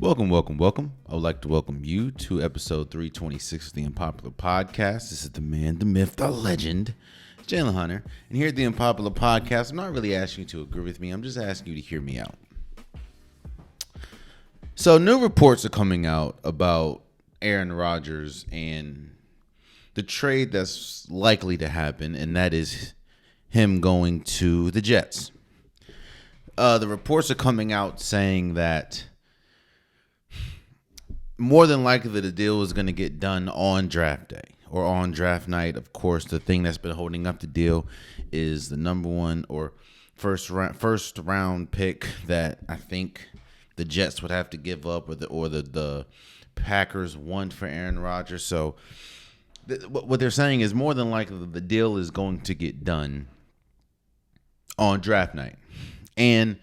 Welcome. I would like to welcome you to episode 326 of the Unpopular Podcast. This is the man, the myth, the legend, Jalen Hunter. And here at the Unpopular Podcast, I'm not really asking you to agree with me. I'm just asking you to hear me out. So new reports are coming out about Aaron Rodgers and the trade that's likely to happen, and that is him going to the Jets. The reports are coming out saying that more than likely the deal is going to get done on draft day or on draft night. Of course, the thing that's been holding up the deal is the number one or first round pick that I think the Jets would have to give up, or the Packers want for Aaron Rodgers. So what they're saying is more than likely the deal is going to get done on draft night. And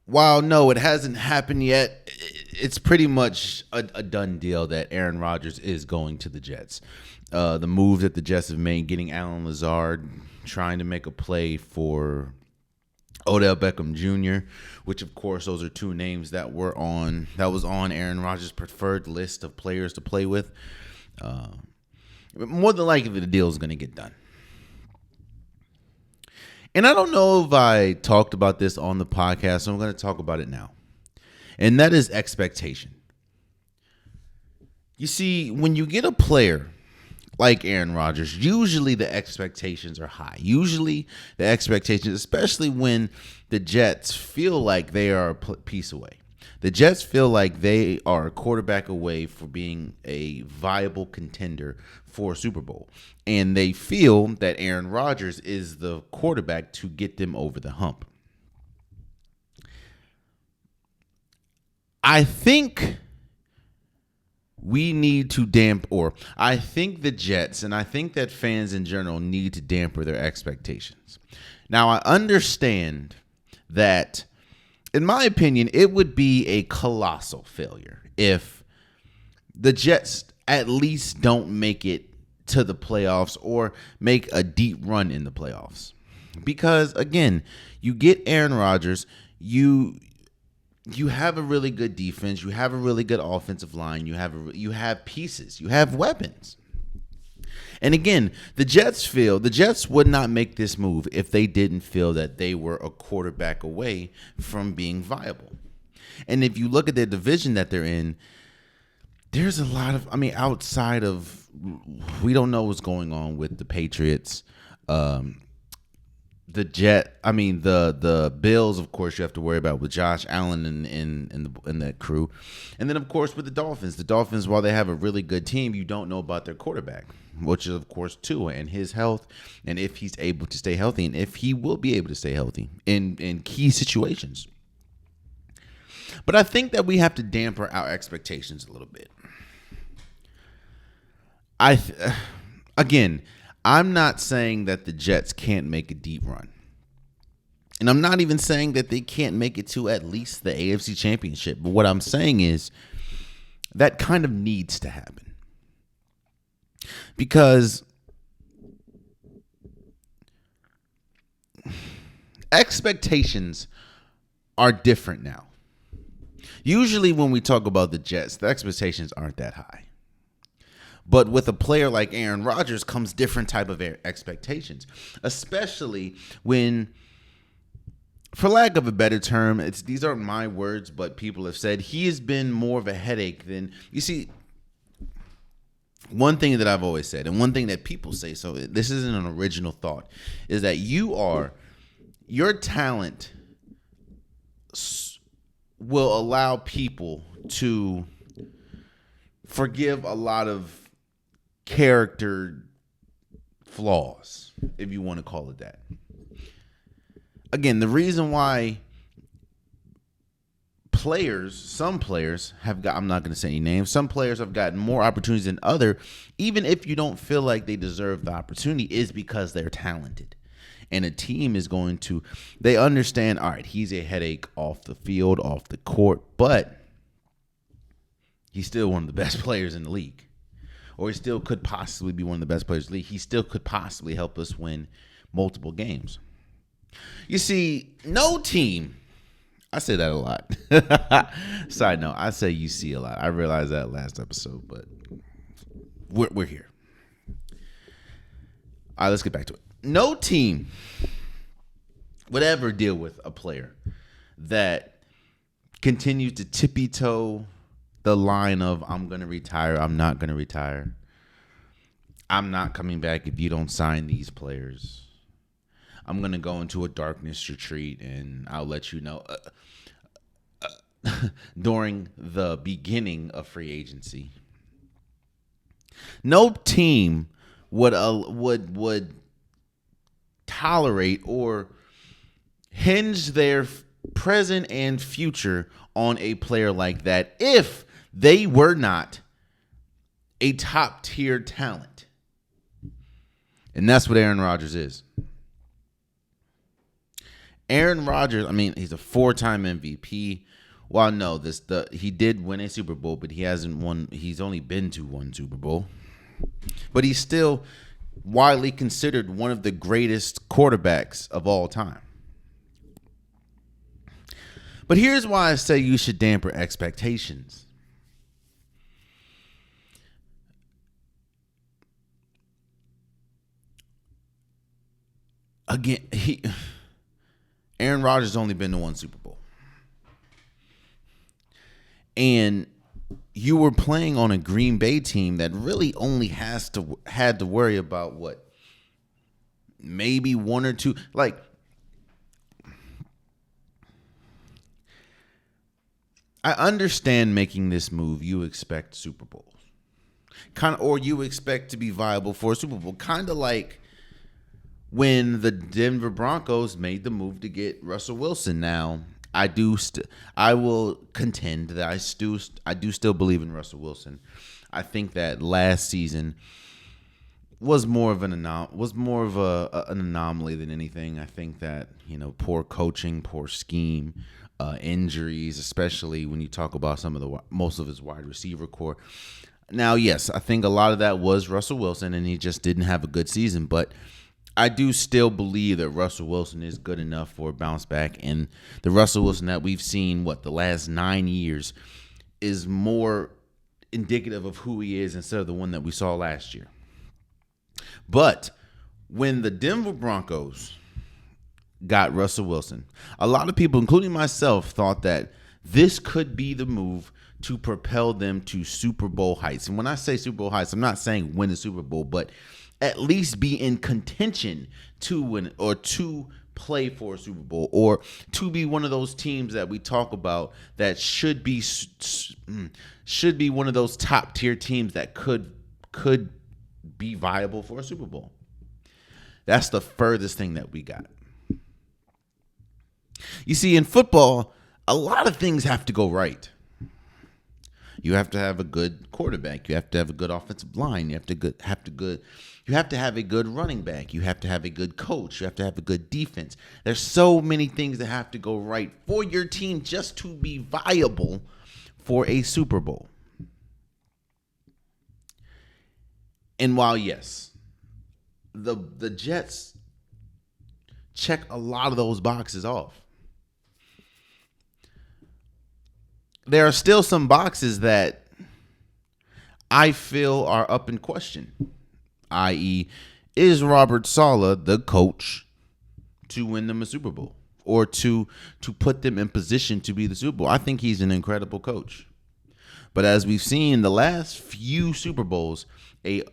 while no, it hasn't happened yet, it's pretty much a done deal that Aaron Rodgers is going to the Jets. The move that the Jets have made, getting Allen Lazard, trying to make a play for Odell Beckham Jr., which of course those are two names that was on Aaron Rodgers' preferred list of players to play with. More than likely the deal is going to get done. And I don't know if I talked about this on the podcast, so I'm going to talk about it now. And that is expectation. You see, when you get a player like Aaron Rodgers, usually the expectations are high. Usually the expectations, especially when the Jets feel like they are a piece away. The Jets feel like they are a quarterback away for being a viable contender for a Super Bowl. And they feel that Aaron Rodgers is the quarterback to get them over the hump. I think we need to I think the Jets and I think that fans in general need to damper their expectations. Now, I understand that, in my opinion, it would be a colossal failure if the Jets at least don't make it to the playoffs or make a deep run in the playoffs. Because, again, you get Aaron Rodgers, you have a really good defense, you have a really good offensive line, you have pieces, you have weapons. And again, the Jets would not make this move if they didn't feel that they were a quarterback away from being viable. And if you look at their division that they're in, there's a lot of, outside of, we don't know what's going on with the Patriots, the Bills, of course, you have to worry about with Josh Allen in that crew. And then, of course, with the Dolphins, while they have a really good team, you don't know about their quarterback, which is, of course, Tua and his health, and if he's able to stay healthy, and if he will be able to stay healthy in key situations. But I think that we have to damper our expectations a little bit. I'm not saying that the Jets can't make a deep run. And I'm not even saying that they can't make it to at least the AFC Championship. But what I'm saying is that kind of needs to happen. Because expectations are different now. Usually when we talk about the Jets, the expectations aren't that high. But with a player like Aaron Rodgers comes different type of expectations, especially when, for lack of a better term, these aren't my words, but people have said he has been more of a headache than, you see, one thing that I've always said, and one thing that people say, so this isn't an original thought, is that your talent will allow people to forgive a lot of character flaws, if you want to call it that. Again, the reason why some players have got, I'm not going to say any names, some players have gotten more opportunities than other, even if you don't feel like they deserve the opportunity, is because they're talented. And a team is going to, they understand, all right, he's a headache off the field, off the court, but he's still one of the best players in the league. Or he still could possibly be one of the best players in the league. He still could possibly help us win multiple games. You see, no team I say that a lot. Side note, I say you see a lot. I realized that last episode, but we're here. All right, let's get back to it. No team would ever deal with a player that continues to tippy-toe the line of I'm going to retire, I'm not going to retire. I'm not coming back if you don't sign these players. I'm going to go into a darkness retreat and I'll let you know during the beginning of free agency. No team would tolerate or hinge their present and future on a player like that if they were not a top tier talent. And that's what Aaron Rodgers is. Aaron Rodgers, I mean, he's a 4-time MVP. Well, no, he did win a Super Bowl, but he hasn't won. He's only been to one Super Bowl. But he's still widely considered one of the greatest quarterbacks of all time. But here's why I say you should damper expectations. Again, Aaron Rodgers has only been to one Super Bowl. And you were playing on a Green Bay team that really only had to worry about what? Maybe one or two. Like, I understand making this move. You expect Super Bowls. Or you expect to be viable for a Super Bowl. Kind of like when the Denver Broncos made the move to get Russell Wilson. Now, I will contend that I do still believe in Russell Wilson. I think that last season was more of an anomaly than anything. I think that, poor coaching, poor scheme, injuries, especially when you talk about most of his wide receiver core. Now, yes, I think a lot of that was Russell Wilson, and he just didn't have a good season, but I do still believe that Russell Wilson is good enough for a bounce back, and the Russell Wilson that we've seen, the last 9 years, is more indicative of who he is instead of the one that we saw last year. But when the Denver Broncos got Russell Wilson, a lot of people, including myself, thought that this could be the move to propel them to Super Bowl heights. And when I say Super Bowl heights, I'm not saying win the Super Bowl, but at least be in contention to win or to play for a Super Bowl, or to be one of those teams that we talk about that should be one of those top tier teams that could be viable for a Super Bowl. That's the furthest thing that we got. You see, in football, a lot of things have to go right. You have to have a good quarterback. You have to have a good offensive line. You have to have a good running back. You have to have a good coach. You have to have a good defense. There's so many things that have to go right for your team just to be viable for a Super Bowl. And while, yes, the Jets check a lot of those boxes off, there are still some boxes that I feel are up in question, i.e., is Robert Saleh the coach to win them a Super Bowl or to put them in position to be the Super Bowl? I think he's an incredible coach. But as we've seen the last few Super Bowls, a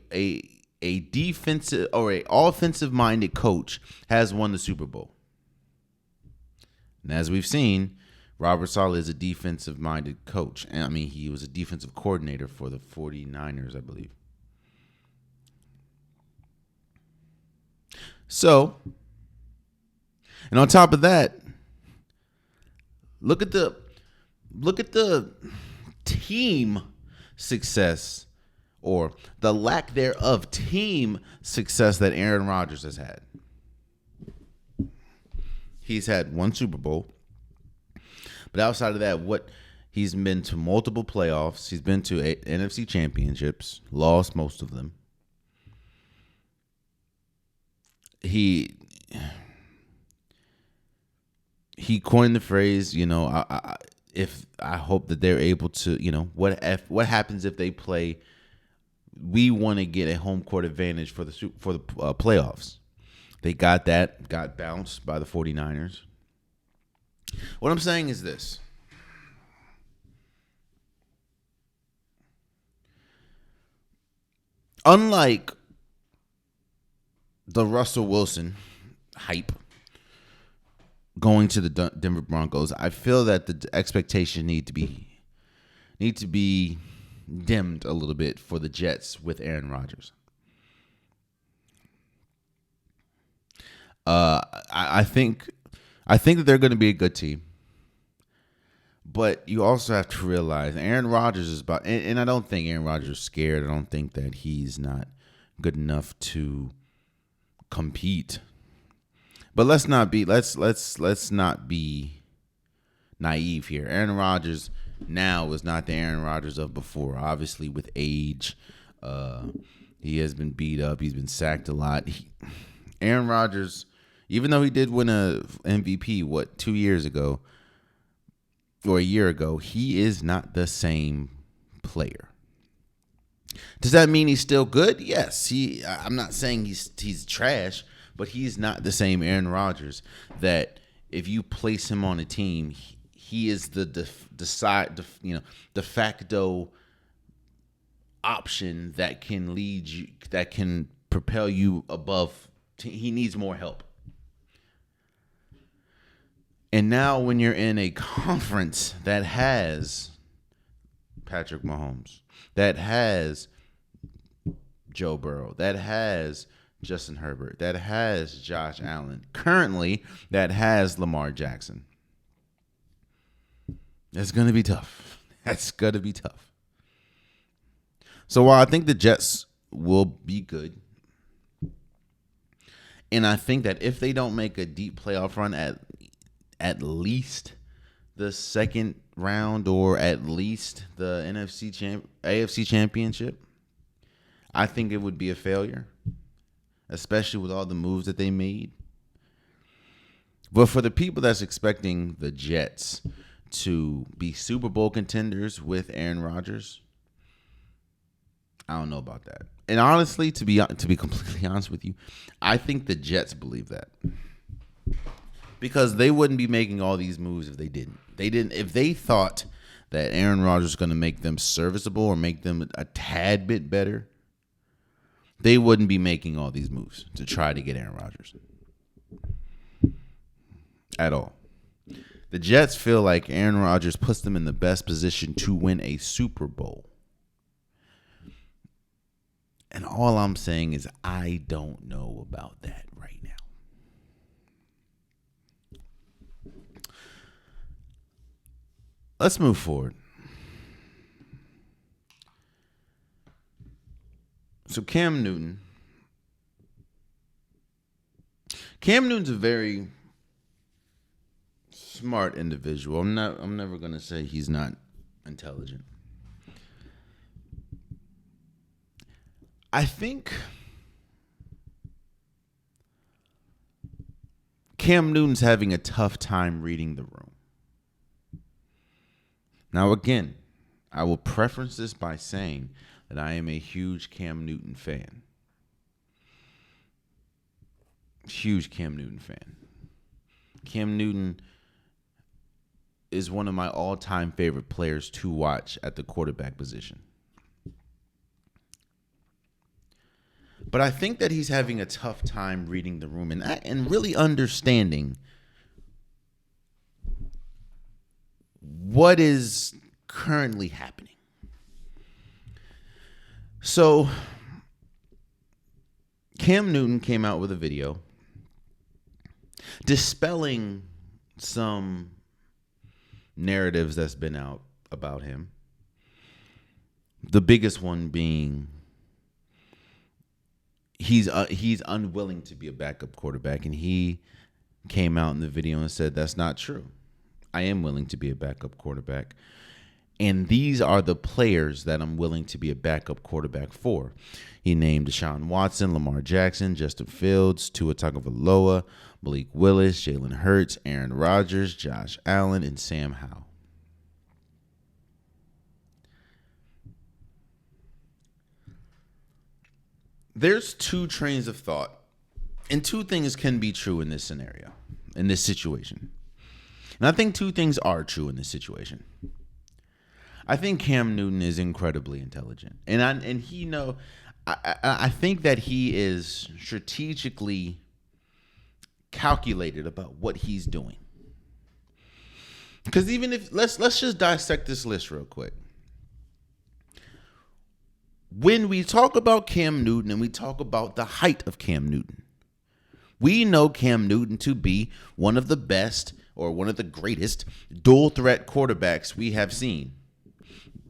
defensive or a offensive-minded coach has won the Super Bowl. And as we've seen, Robert Saleh is a defensive-minded coach. And I mean, he was a defensive coordinator for the 49ers, I believe. So, and on top of that, look at the team success, or the lack thereof team success, that Aaron Rodgers has had. He's had one Super Bowl. But outside of that, he's been to multiple playoffs. He's been to NFC championships, lost most of them. he coined the phrase, if I hope that they're able to, what happens if they play. We want to get a home court advantage for the playoffs. They got bounced by the 49ers. What I'm saying is this. Unlike the Russell Wilson hype going to the Denver Broncos, I feel that the expectation need to be dimmed a little bit for the Jets with Aaron Rodgers. I think that they're going to be a good team, but you also have to realize Aaron Rodgers is about, and I don't think Aaron Rodgers is scared. I don't think that he's not good enough to compete. But let's not be naive here. Aaron Rodgers now is not the Aaron Rodgers of before. Obviously, with age, he has been beat up. He's been sacked a lot. Aaron Rodgers, even though he did win a MVP, 2 years ago or a year ago, he is not the same player. Does that mean he's still good? Yes. I'm not saying he's trash, but he's not the same Aaron Rodgers that if you place him on a team, he is the de facto option that can lead you, that can propel you above. He needs more help. And now when you're in a conference that has Patrick Mahomes, that has Joe Burrow, that has Justin Herbert, that has Josh Allen, currently that has Lamar Jackson, that's going to be tough. That's going to be tough. So while I think the Jets will be good, and I think that if they don't make a deep playoff run at least the second round or at least the AFC championship, I think it would be a failure, especially with all the moves that they made. But for the people that's expecting the Jets to be Super Bowl contenders with Aaron Rodgers, I don't know about that. And honestly, to be completely honest with you, I think the Jets believe that. Because they wouldn't be making all these moves if they didn't. If they thought that Aaron Rodgers was going to make them serviceable or make them a tad bit better, they wouldn't be making all these moves to try to get Aaron Rodgers. At all. The Jets feel like Aaron Rodgers puts them in the best position to win a Super Bowl. And all I'm saying is I don't know about that right now. Let's move forward. So Cam Newton's a very smart individual. I'm never going to say he's not intelligent. I think Cam Newton's having a tough time reading the room. Now, again, I will preference this by saying that I am a huge Cam Newton fan. Huge Cam Newton fan. Cam Newton is one of my all-time favorite players to watch at the quarterback position. But I think that he's having a tough time reading the room and really understanding what is currently happening. So Cam Newton came out with a video dispelling some narratives that's been out about him. The biggest one being he's unwilling to be a backup quarterback, and he came out in the video and said that's not true. I am willing to be a backup quarterback. And these are the players that I'm willing to be a backup quarterback for. He named Deshaun Watson, Lamar Jackson, Justin Fields, Tua Tagovailoa, Malik Willis, Jalen Hurts, Aaron Rodgers, Josh Allen, and Sam Howell. There's two trains of thought, and two things can be true in this scenario, in this situation. And I think two things are true in this situation. I think Cam Newton is incredibly intelligent, I think that he is strategically calculated about what he's doing. Because even if let's just dissect this list real quick. When we talk about Cam Newton and we talk about the height of Cam Newton, we know Cam Newton to be one of the best or one of the greatest dual threat quarterbacks we have seen.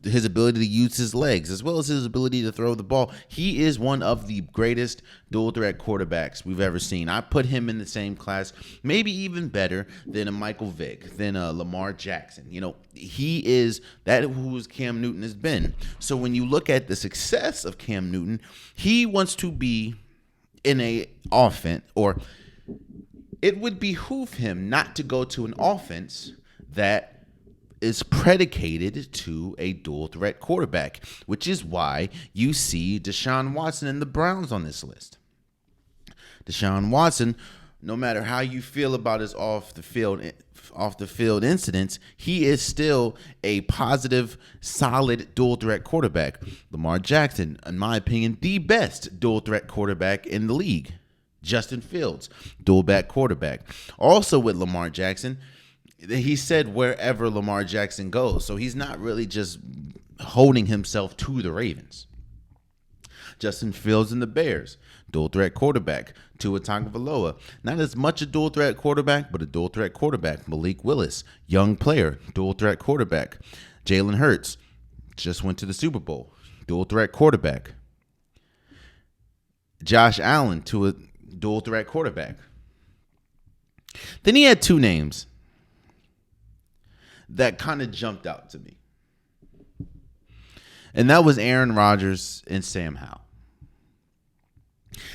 His ability to use his legs as well as his ability to throw the ball. He is one of the greatest dual threat quarterbacks we've ever seen. I put him in the same class, maybe even better than a Michael Vick, than a Lamar Jackson. He is that who Cam Newton has been. So when you look at the success of Cam Newton, he wants to be in a offense, or it would behoove him not to go to an offense that is predicated to a dual threat quarterback, which is why you see Deshaun Watson and the Browns on this list. Deshaun Watson, no matter how you feel about his off the field incidents, he is still a positive, solid dual threat quarterback. Lamar Jackson, in my opinion, the best dual threat quarterback in the league. Justin Fields, dual back quarterback. Also with Lamar Jackson, he said wherever Lamar Jackson goes. So he's not really just holding himself to the Ravens. Justin Fields and the Bears, dual threat quarterback. Tua Tagovailoa, not as much a dual threat quarterback, but a dual threat quarterback. Malik Willis, young player, dual threat quarterback. Jalen Hurts, just went to the Super Bowl, dual threat quarterback. Josh Allen, to a dual threat quarterback. Then he had two names that kind of jumped out to me. And that was Aaron Rodgers and Sam Howell.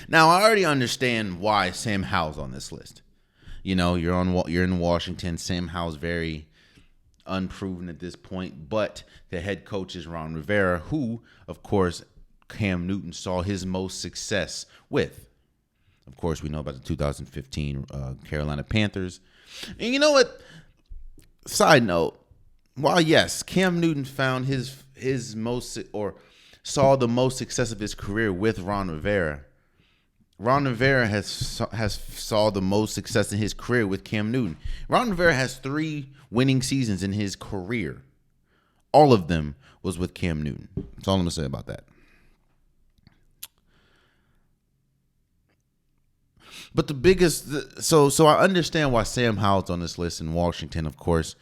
Now, I already understand why Sam Howell's on this list. You're in Washington. Sam Howell's very unproven at this point, but the head coach is Ron Rivera, who, of course, Cam Newton saw his most success with. Of course, we know about the 2015 Carolina Panthers. And you know what? Side note, while yes, Cam Newton found his most, or saw the most success of his career with Ron Rivera, Ron Rivera has saw the most success in his career with Cam Newton. Ron Rivera has 3 winning seasons in his career. All of them was with Cam Newton. That's all I'm gonna say about that. But the biggest, so I understand why Sam Howell's on this list in Washington. Of course,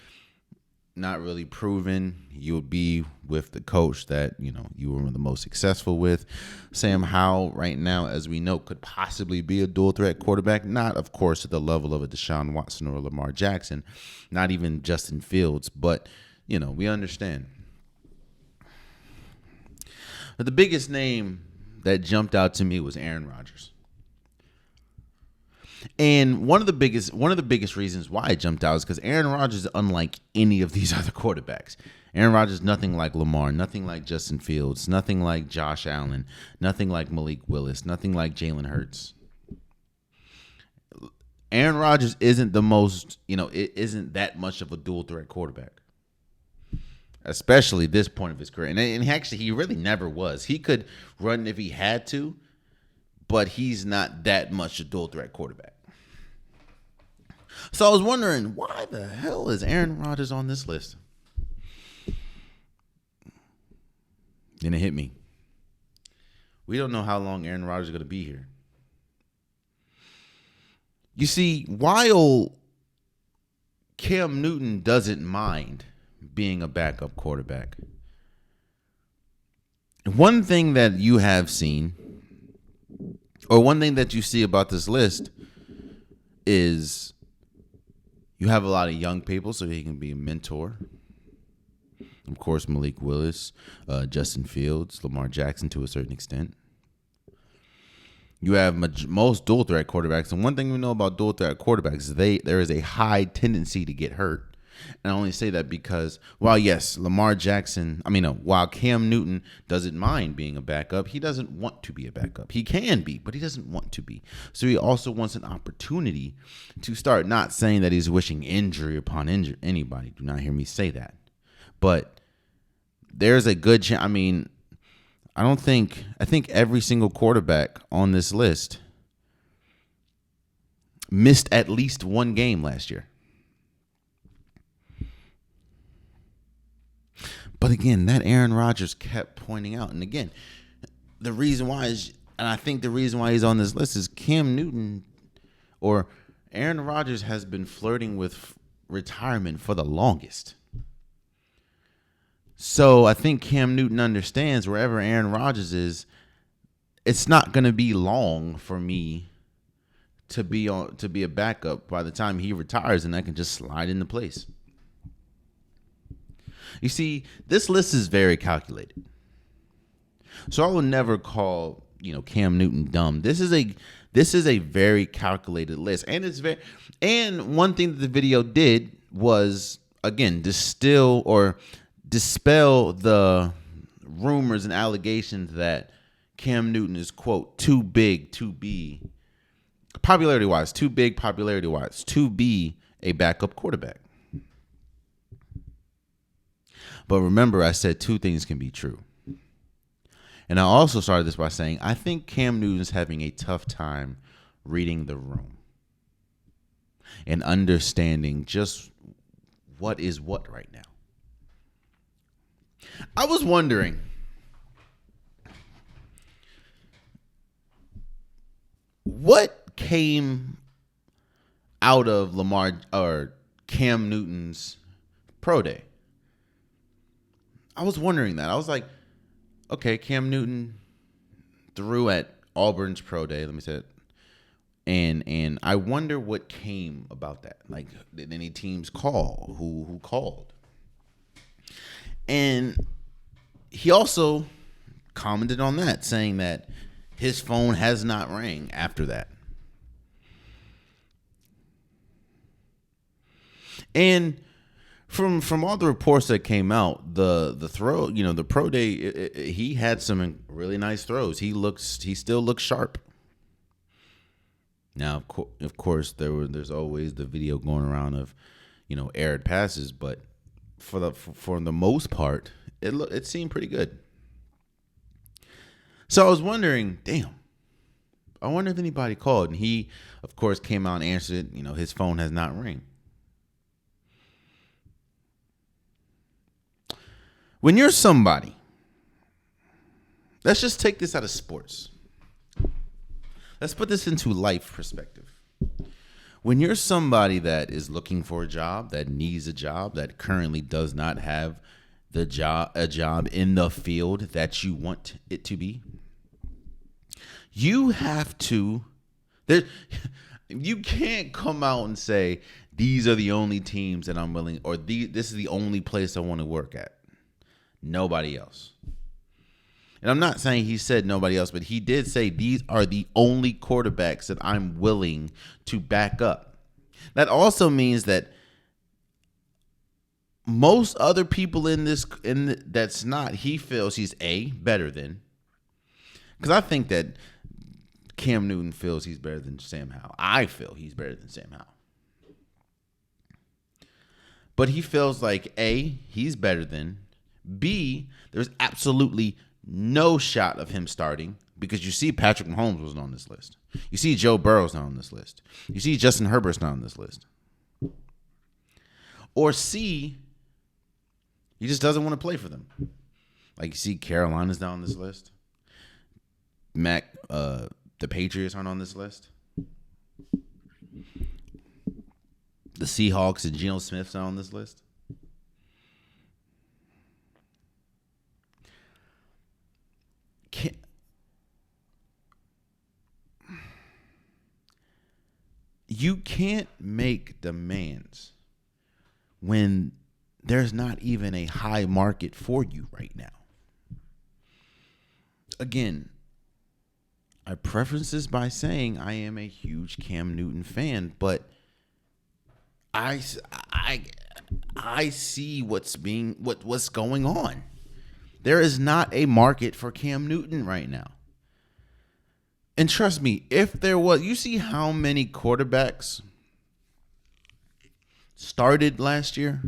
not really proven. You would be with the coach that you were the most successful with. Sam Howell, right now, as we know, could possibly be a dual threat quarterback. Not, of course, at the level of a Deshaun Watson or Lamar Jackson. Not even Justin Fields. But we understand. But the biggest name that jumped out to me was Aaron Rodgers. And one of the biggest reasons why it jumped out is because Aaron Rodgers is unlike any of these other quarterbacks. Aaron Rodgers is nothing like Lamar, nothing like Justin Fields, nothing like Josh Allen, nothing like Malik Willis, nothing like Jalen Hurts. Aaron Rodgers isn't it isn't that much of a dual threat quarterback, especially this point of his career. And actually, he really never was. He could run if he had to, but he's not that much a dual threat quarterback. So I was wondering, why the hell is Aaron Rodgers on this list? Then it hit me. We don't know how long Aaron Rodgers is going to be here. You see, while Cam Newton doesn't mind being a backup quarterback, one thing that you have seen, or one thing that you see about this list, is you have a lot of young people, so he can be a mentor. Of course, Malik Willis, Justin Fields, Lamar Jackson to a certain extent. You have most dual threat quarterbacks, and one thing we know about dual threat quarterbacks is there is a high tendency to get hurt. And I only say that because while Cam Newton doesn't mind being a backup, he doesn't want to be a backup. He can be, but he doesn't want to be. So he also wants an opportunity to start, not saying that he's wishing injury upon anybody. Do not hear me say that. But there's a good chance. I think every single quarterback on this list missed at least one game last year. But again, that Aaron Rodgers kept pointing out. And again, the reason why he's on this list is Cam Newton or Aaron Rodgers has been flirting with retirement for the longest. So I think Cam Newton understands wherever Aaron Rodgers is, it's not going to be long for me to be a backup by the time he retires, and I can just slide into place. You see, this list is very calculated. So I will never call, Cam Newton dumb. This is a very calculated list. And one thing that the video did was, again, dispel the rumors and allegations that Cam Newton is, quote, too big to be popularity-wise to be a backup quarterback. But remember, I said two things can be true. And I also started this by saying I think Cam Newton's having a tough time reading the room and understanding just what is what right now. I was wondering, what came out of Cam Newton's pro day? I was wondering that. I was like, okay, Cam Newton threw at Auburn's pro day. Let me say it. And I wonder what came about that. Like, did any teams call? Who called? And he also commented on that, saying that his phone has not rang after that. And from all the reports that came out, the throw, the pro day, he had some really nice throws. He still looks sharp. Now, of course, there's always the video going around of, aired passes, but for the most part, it seemed pretty good. So I was wondering, I wonder if anybody called, and he, of course, came out and answered it. His phone has not rang. When you're somebody, let's just take this out of sports. Let's put this into life perspective. When you're somebody that is looking for a job, that needs a job, that currently does not have a job in the field that you want it to be, you have to. You can't come out and say these are the only teams that I'm willing, or this is the only place I want to work at. Nobody else. And I'm not saying he said nobody else, but he did say these are the only quarterbacks that I'm willing to back up. That also means that most other people that's not, he feels he's better than. Because I think that Cam Newton feels he's better than Sam Howell. I feel he's better than Sam Howell. But he feels like he's better than. B, there's absolutely no shot of him starting because you see Patrick Mahomes wasn't on this list. You see Joe Burrow's not on this list. You see Justin Herbert's not on this list. Or C, he just doesn't want to play for them. Like you see Carolina's not on this list. The Patriots aren't on this list. The Seahawks and Geno Smith's not on this list. You can't make demands when there's not even a high market for you right now. Again, I preface this by saying I am a huge Cam Newton fan, but I see what's going on. There is not a market for Cam Newton right now. And trust me, if there was, you see how many quarterbacks started last year?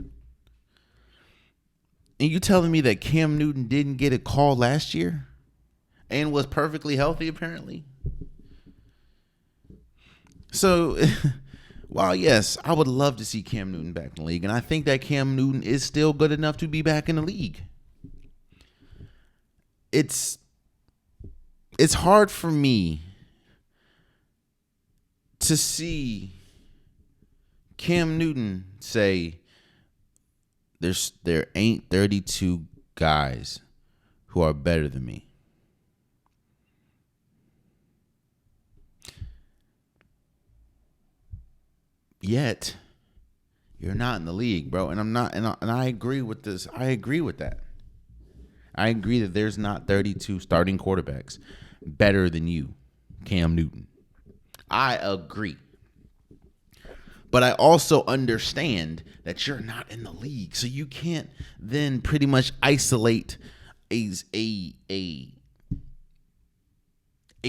And you telling me that Cam Newton didn't get a call last year and was perfectly healthy apparently? So, while yes, I would love to see Cam Newton back in the league, and I think that Cam Newton is still good enough to be back in the league. It's hard for me to see Cam Newton say there ain't 32 guys who are better than me. Yet you're not in the league, bro, and I'm not, and I agree with this. I agree with that. I agree that there's not 32 starting quarterbacks better than you, Cam Newton. I agree. But I also understand that you're not in the league, so you can't then pretty much isolate a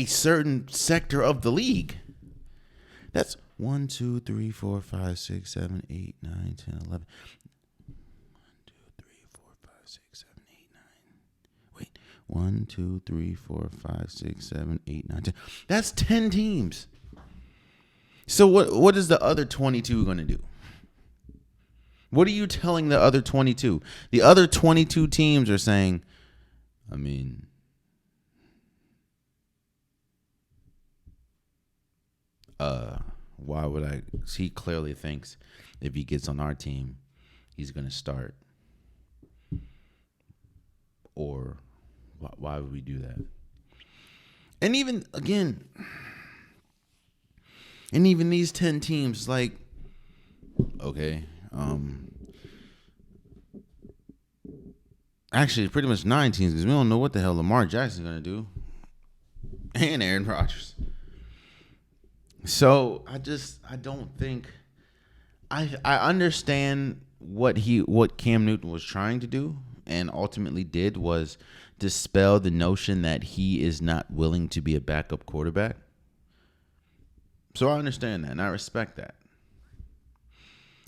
certain sector of the league. That's 1, 2, 3, 4, 5, 6, 7, 8, 9, 10, 11. 1, 2, 3, 4, 5, 6, 7, 8, 9. Wait. 1, 2, 3, 4, 5, 6, 7, 8, 9, 10. That's 10 teams. So what is the other 22 going to do? What are you telling the other 22? The other 22 teams are saying, I mean, why would I? He clearly thinks if he gets on our team, he's going to start. Or why would we do that? And even, again, these 10 teams, like, okay, actually, pretty much 9 teams, because we don't know what the hell Lamar Jackson is going to do. And Aaron Rodgers. So I don't think I understand what Cam Newton was trying to do and ultimately did was dispel the notion that he is not willing to be a backup quarterback. So I understand that and I respect that.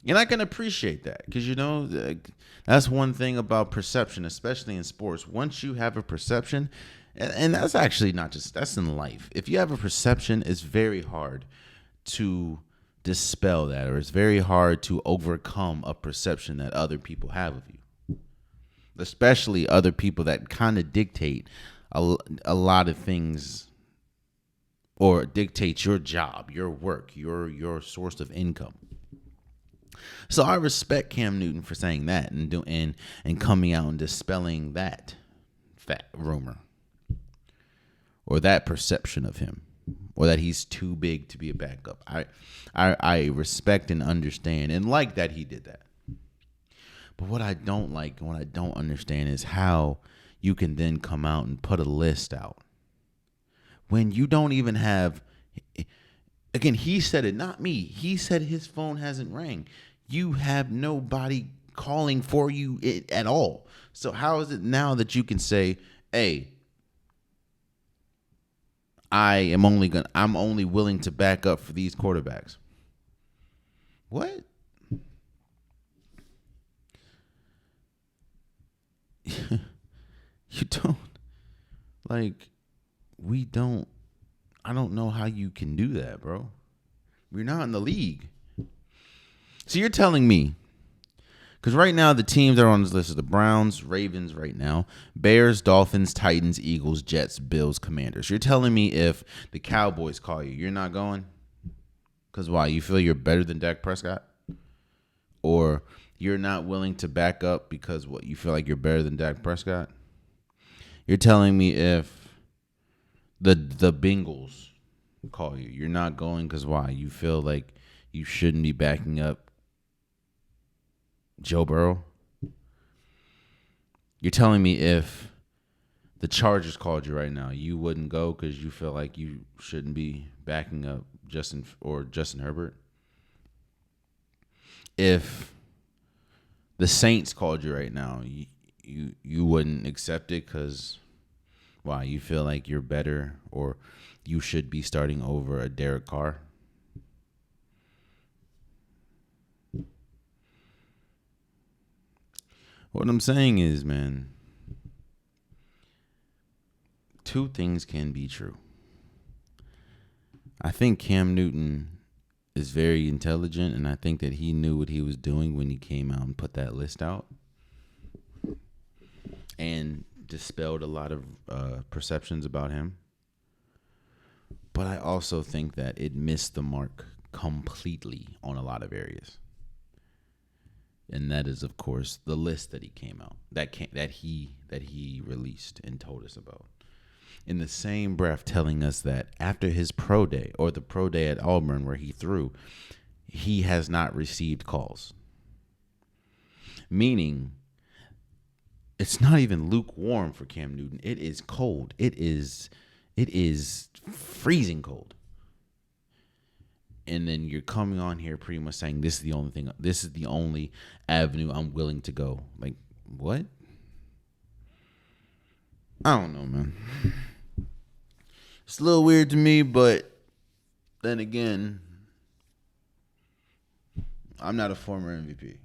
And I can appreciate that because, that's one thing about perception, especially in sports. Once you have a perception, and that's actually not just, that's in life. If you have a perception, it's very hard to dispel that, or it's very hard to overcome a perception that other people have of you, especially other people that kind of dictate a lot of things or dictate your job, your work, your source of income. So I respect Cam Newton for saying that and coming out and dispelling that rumor or that perception of him, or that he's too big to be a backup. I respect and understand and like that he did that. But what I don't like and what I don't understand is how you can then come out and put a list out when you don't even have. Again, he said it, not me. He said his phone hasn't rang. You have nobody calling for you at all. So how is it now that you can say, hey, I'm only willing to back up for these quarterbacks? What? You don't, I don't know how you can do that, bro. We're not in the league. So you're telling me, because right now the teams that are on this list are the Browns, Ravens right now, Bears, Dolphins, Titans, Eagles, Jets, Bills, Commanders. You're telling me if the Cowboys call you, you're not going? Because why? You feel you're better than Dak Prescott? Or you're not willing to back up because what? You feel like you're better than Dak Prescott? You're telling me if the Bengals call you, you're not going because why? You feel like you shouldn't be backing up Joe Burrow? You're telling me if the Chargers called you right now, you wouldn't go because you feel like you shouldn't be backing up Justin Herbert? If the Saints called you right now, you wouldn't accept it because why? You feel like you're better or you should be starting over a Derek Carr? What I'm saying is, man, two things can be true. I think Cam Newton is very intelligent, and I think that he knew what he was doing when he came out and put that list out and dispelled a lot of perceptions about him. But I also think that it missed the mark completely on a lot of areas. And that is, of course, the list that he came out, that he released and told us about. In the same breath telling us that after his pro day or the pro day at Auburn where he threw, he has not received calls. Meaning, it's not even lukewarm for Cam Newton. It is cold. It is freezing cold. And then you're coming on here pretty much saying this is the only avenue I'm willing to go. Like, what? I don't know, man. It's a little weird to me, but then again, I'm not a former MVP.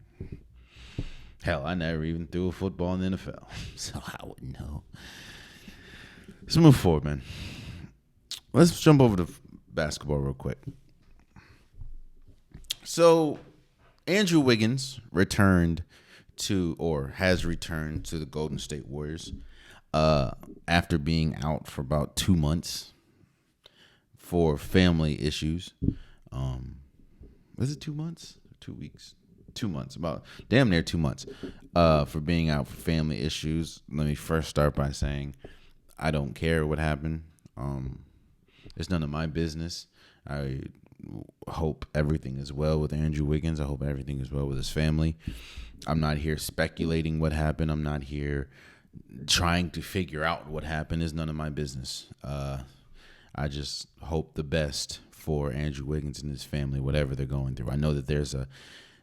Hell, I never even threw a football in the NFL, so I wouldn't know. Let's move forward, man. Let's jump over to basketball real quick. So, Andrew Wiggins has returned to the Golden State Warriors after being out for about 2 months for family issues. Was it 2 months? 2 weeks? 2 months, about damn near 2 months for being out for family issues. Let me first start by saying I don't care what happened. It's none of my business. I hope everything is well with Andrew Wiggins. I hope everything is well with his family. I'm not here speculating what happened. I'm not here trying to figure out what happened. It's none of my business. I just hope the best for Andrew Wiggins and his family, whatever they're going through. I know that there's a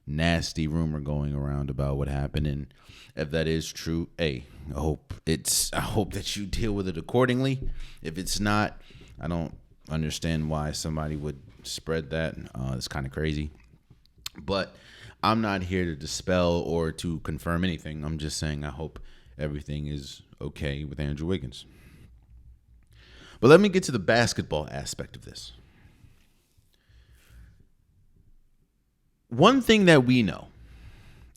nasty rumor going around about what happened, and if that is true, I hope that you deal with it accordingly. If it's not, I don't understand why somebody would spread that. It's kind of crazy. But I'm not here to dispel or to confirm anything. I'm just saying I hope everything is okay with Andrew Wiggins. But let me get to the basketball aspect of this. One thing that we know,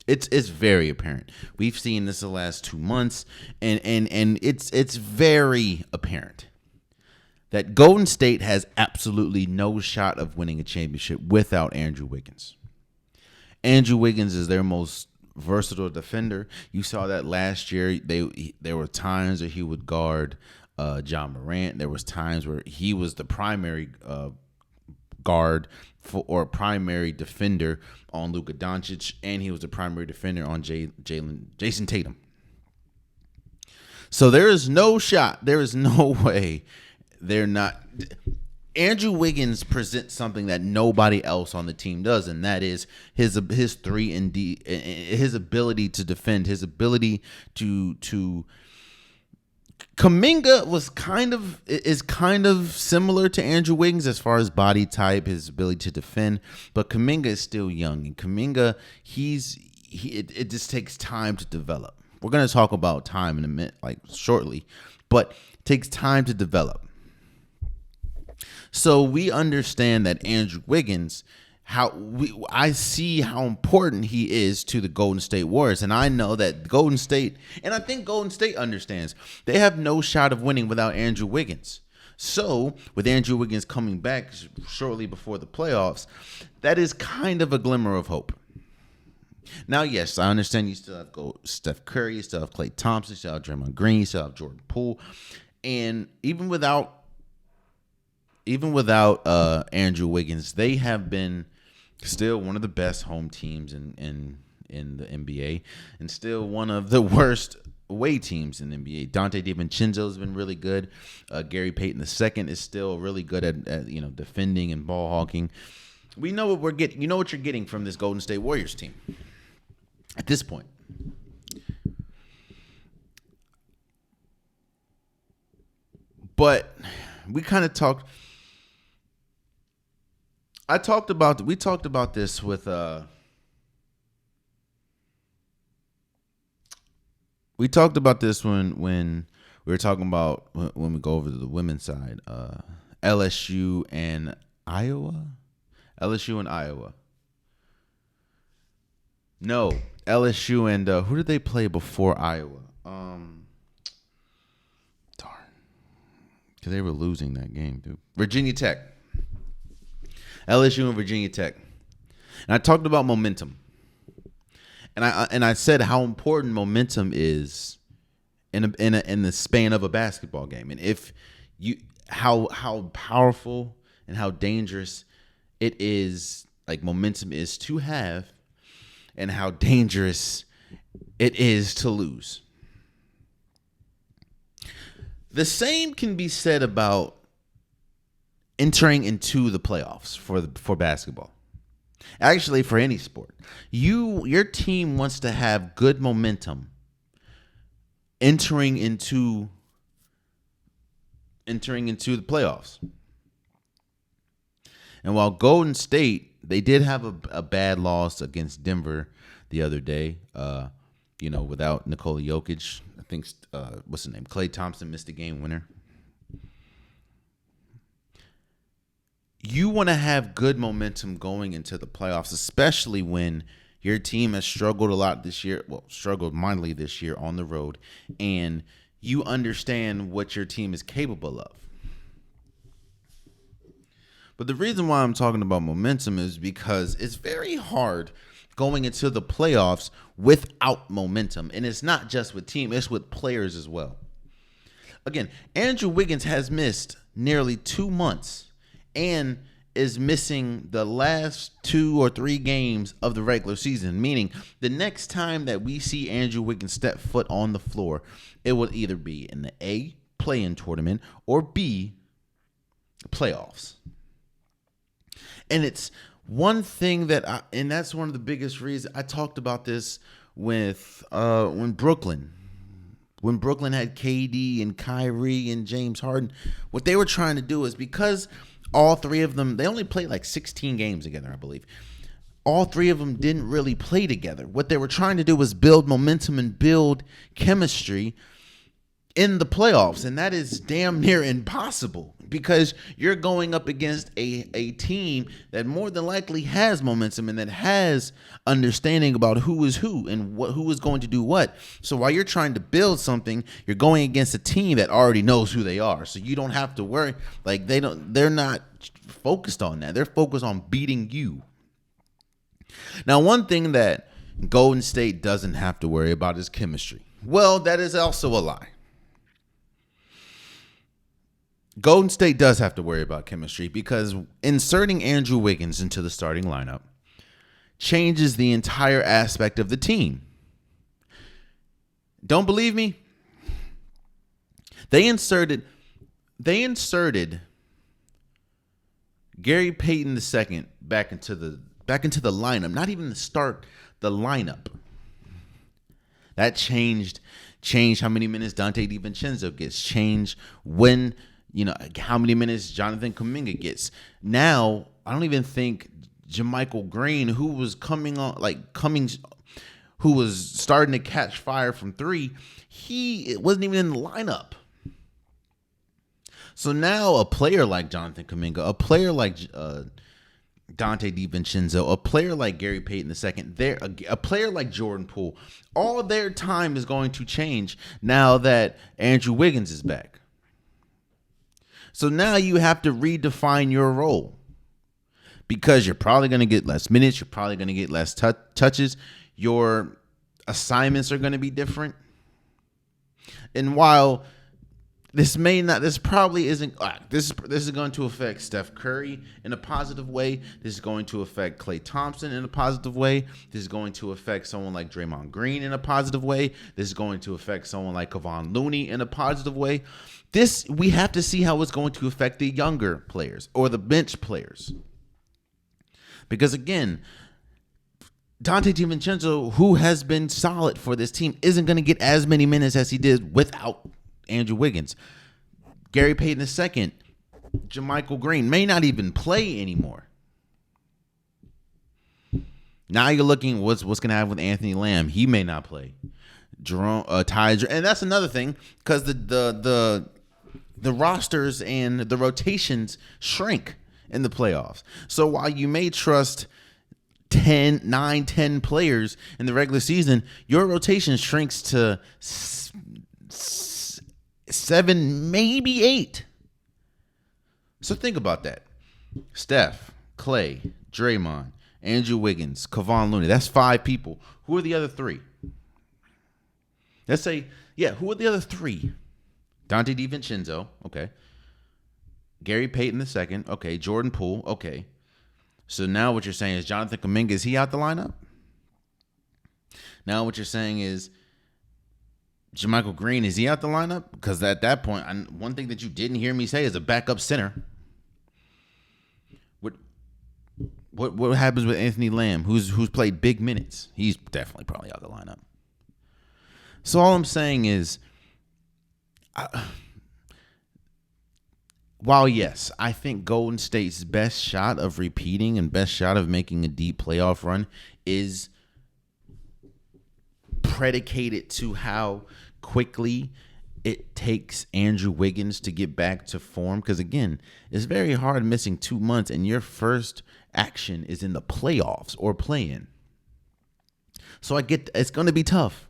it's very apparent. We've seen this the last 2 months, and it's very apparent that Golden State has absolutely no shot of winning a championship without Andrew Wiggins. Andrew Wiggins is their most versatile defender. You saw that last year. There were times where he would guard John Morant. There was times where he was the primary guard or primary defender on Luka Doncic, and he was the primary defender on Jason Tatum. So there is no shot. There is no way they're not. Andrew Wiggins presents something that nobody else on the team does, and that is his 3-and-D, his ability to defend, his ability to. Kuminga is kind of similar to Andrew Wiggins as far as body type, his ability to defend, but Kuminga is still young, and Kuminga it just takes time to develop. We're gonna talk about time in a minute, like shortly, but it takes time to develop. So we understand that Andrew Wiggins, I see how important he is to the Golden State Warriors, and I know that Golden State, and I think Golden State understands, they have no shot of winning without Andrew Wiggins. So with Andrew Wiggins coming back shortly before the playoffs, that is kind of a glimmer of hope. Now, yes, I understand you still have Steph Curry, you still have Klay Thompson, you still have Draymond Green, you still have Jordan Poole, and even without Andrew Wiggins, they have been still one of the best home teams in the NBA, and still one of the worst away teams in the NBA. Dante DiVincenzo has been really good. Gary Payton II is still really good at defending and ball hawking. We know what we're getting. You know what you're getting from this Golden State Warriors team at this point. But we kind of talked. We talked about this with we talked about this when we were talking about when we go over to the women's side, LSU and Iowa. No, LSU and who did they play before Iowa? Darn, because they were losing that game, dude. Virginia Tech. LSU and Virginia Tech. And I talked about momentum. And I said how important momentum is in the span of a basketball game, and how powerful and how dangerous it is, like momentum is to have, and how dangerous it is to lose. The same can be said about entering into the playoffs for basketball. Actually, for any sport, your team wants to have good momentum entering into the playoffs. And while Golden State, they did have a bad loss against Denver the other day, without Nikola Jokic. I think what's his name? Klay Thompson missed the game winner. You want to have good momentum going into the playoffs, especially when your team has struggled a lot this year. Well, struggled mightily this year on the road, and you understand what your team is capable of. But the reason why I'm talking about momentum is because it's very hard going into the playoffs without momentum. And it's not just with team, it's with players as well. Again, Andrew Wiggins has missed nearly 2 months and is missing the last 2 or 3 games of the regular season, meaning the next time that we see Andrew Wiggins step foot on the floor, it will either be in the A, play-in tournament, or B, playoffs. And it's one thing and that's one of the biggest reasons I talked about this with when Brooklyn had KD and Kyrie and James Harden. What they were trying to do is, because all 3 of them, they only played like 16 games together, I believe. All 3 of them didn't really play together. What they were trying to do was build momentum and build chemistry in the playoffs, and that is damn near impossible because you're going up against a team that more than likely has momentum and that has understanding about who is who and who is going to do what. So while you're trying to build something, you're going against a team that already knows who they are. So you don't have to worry. Like they're not focused on that. They're focused on beating you. Now, one thing that Golden State doesn't have to worry about is chemistry. Well, that is also a lie. Golden State does have to worry about chemistry because inserting Andrew Wiggins into the starting lineup changes the entire aspect of the team. Don't believe me? They inserted Gary Payton II back into the lineup, not even to start the lineup. That changed how many minutes Dante DiVincenzo gets, changed when how many minutes Jonathan Kuminga gets. Now, I don't even think JaMychal Green, who was who was starting to catch fire from 3, he wasn't even in the lineup. So now a player like Jonathan Kuminga, a player like Dante DiVincenzo, a player like Gary Payton II, a player like Jordan Poole, all their time is going to change now that Andrew Wiggins is back. So now you have to redefine your role because you're probably going to get less minutes. You're probably going to get less touches. Your assignments are going to be different. And while This probably isn't. This is going to affect Steph Curry in a positive way. This is going to affect Klay Thompson in a positive way. This is going to affect someone like Draymond Green in a positive way. This is going to affect someone like Kevon Looney in a positive way. We have to see how it's going to affect the younger players or the bench players. Because again, Dante DiVincenzo, who has been solid for this team, isn't going to get as many minutes as he did without Andrew Wiggins. Gary Payton II, JaMychal Green may not even play anymore. Now you're looking what's going to happen with Anthony Lamb. He may not play. Jerome, and that's another thing because the rosters and the rotations shrink in the playoffs. So while you may trust 10 players in the regular season, your rotation shrinks to 7, maybe 8. So think about that. Steph, Klay, Draymond, Andrew Wiggins, Kevon Looney. That's 5 people. Who are the other 3? Let's say, who are the other 3? Dante DiVincenzo, okay. Gary Payton II, okay. Jordan Poole, okay. So now what you're saying is Jonathan Kuminga, is he out the lineup? Now what you're saying is JaMychal Green, is he out the lineup? Because at that point, one thing that you didn't hear me say is a backup center. What happens with Anthony Lamb, who's played big minutes? He's definitely probably out the lineup. So all I'm saying is, while yes, I think Golden State's best shot of repeating and best shot of making a deep playoff run is predicated to how quickly it takes Andrew Wiggins to get back to form. Because again, it's very hard missing 2 months and your first action is in the playoffs or play-in. So I get it's going to be tough.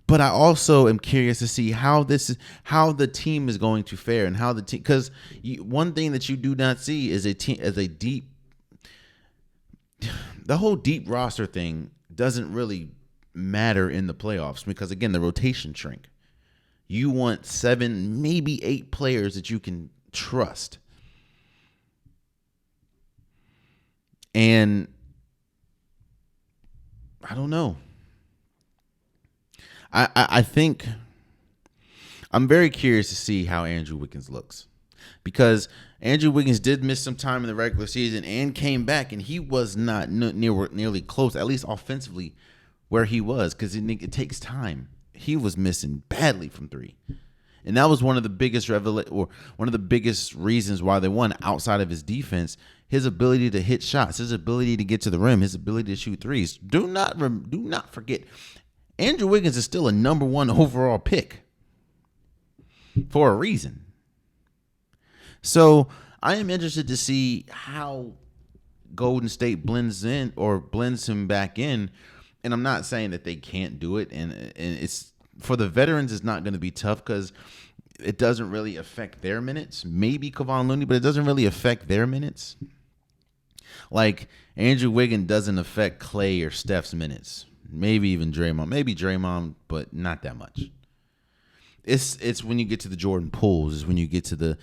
But I also am curious to see how the team is going to fare and how the team, because one thing that you do not see is the whole deep roster thing doesn't really matter in the playoffs because again the rotation shrink. You want 7, maybe 8 players that you can trust, and I don't know. I think I'm very curious to see how Andrew Wiggins looks because Andrew Wiggins did miss some time in the regular season and came back, and he was not nearly close, at least offensively, where he was because it takes time. He was missing badly from 3, and that was one of the biggest one of the biggest reasons why they won outside of his defense. His ability to hit shots, his ability to get to the rim, his ability to shoot threes. Do not forget. Andrew Wiggins is still a number 1 overall pick for a reason. So I am interested to see how Golden State blends him back in. And I'm not saying that they can't do it. And it's for the veterans, it's not going to be tough because it doesn't really affect their minutes. Maybe Kevon Looney, but it doesn't really affect their minutes. Like Andrew Wiggins doesn't affect Klay or Steph's minutes. Maybe even Draymond. Maybe Draymond, but not that much. It's when you get to the Jordan Pooles, is when you get to the,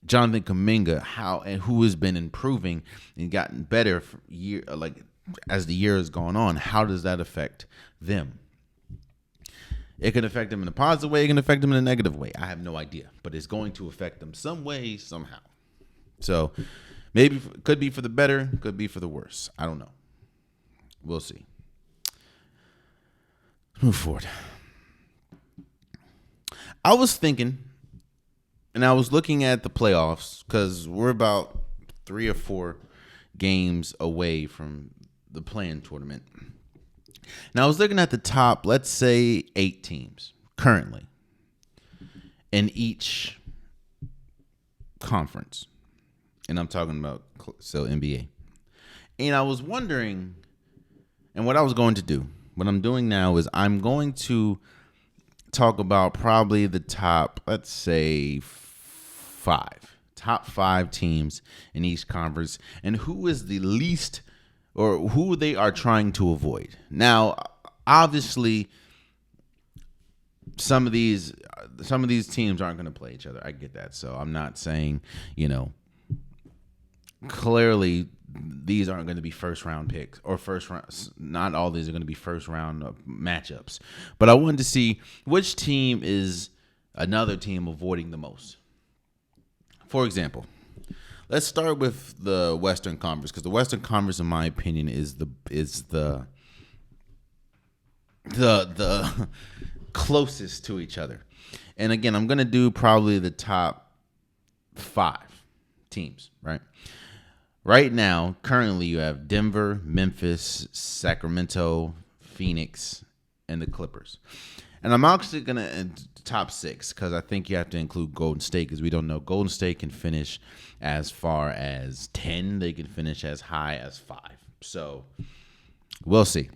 Jonathan Kuminga, who has been improving and gotten better as the year has gone on. How does that affect them? It can affect them in a positive way. It can affect them in a negative way. I have no idea, but it's going to affect them some way, somehow. So maybe could be for the better, could be for the worse. I don't know. We'll see. Let's move forward. I was thinking, and I was looking at the playoffs because we're about 3 or 4 games away from the play-in tournament. Now I was looking at the top, let's say 8 teams currently in each conference. And I'm talking about NBA. And I was wondering, and what I was going to do, what I'm doing now is I'm going to talk about probably the top, let's say top 5 teams in each conference and who is the least or who they are trying to avoid. Now, obviously, some of these teams aren't going to play each other. I get that. So I'm not saying, clearly these aren't going to be first round picks or first round. Not all these are going to be first round matchups. But I wanted to see which team is another team avoiding the most. For example, let's start with the Western Conference, because the Western Conference, in my opinion, is the closest to each other. And again, I'm going to do probably the top 5 teams, right? Right now, currently, you have Denver, Memphis, Sacramento, Phoenix, and the Clippers. And I'm actually going to top 6, because I think you have to include Golden State, because we don't know. Golden State can finish as far as 10. They can finish as high as 5. So we'll see.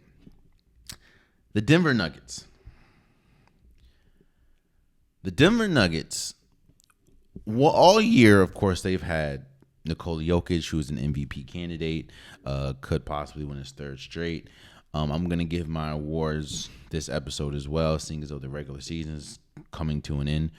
The Denver Nuggets. The Denver Nuggets, well, all year, of course, they've had Nikola Jokic, who's an MVP candidate, could possibly win his 3rd straight. I'm going to give my awards this episode as well, seeing as though the regular season is coming to an end.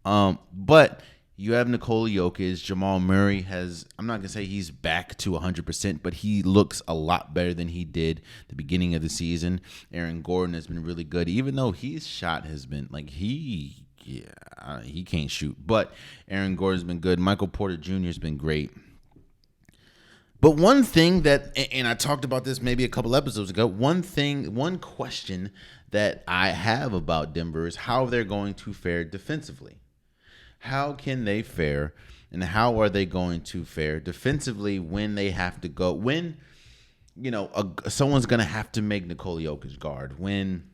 But you have Nikola Jokic. Jamal Murray I'm not going to say he's back to 100%, but he looks a lot better than he did the beginning of the season. Aaron Gordon has been really good, even though his shot has been he can't shoot. But Aaron Gordon's been good. Michael Porter Jr. has been great. But one thing that, and I talked about this maybe a couple episodes ago, one question that I have about Denver is how they're going to fare defensively. How can they fare, and how are they going to fare defensively when they have to go, when, someone's going to have to make Nikola Jokic guard, when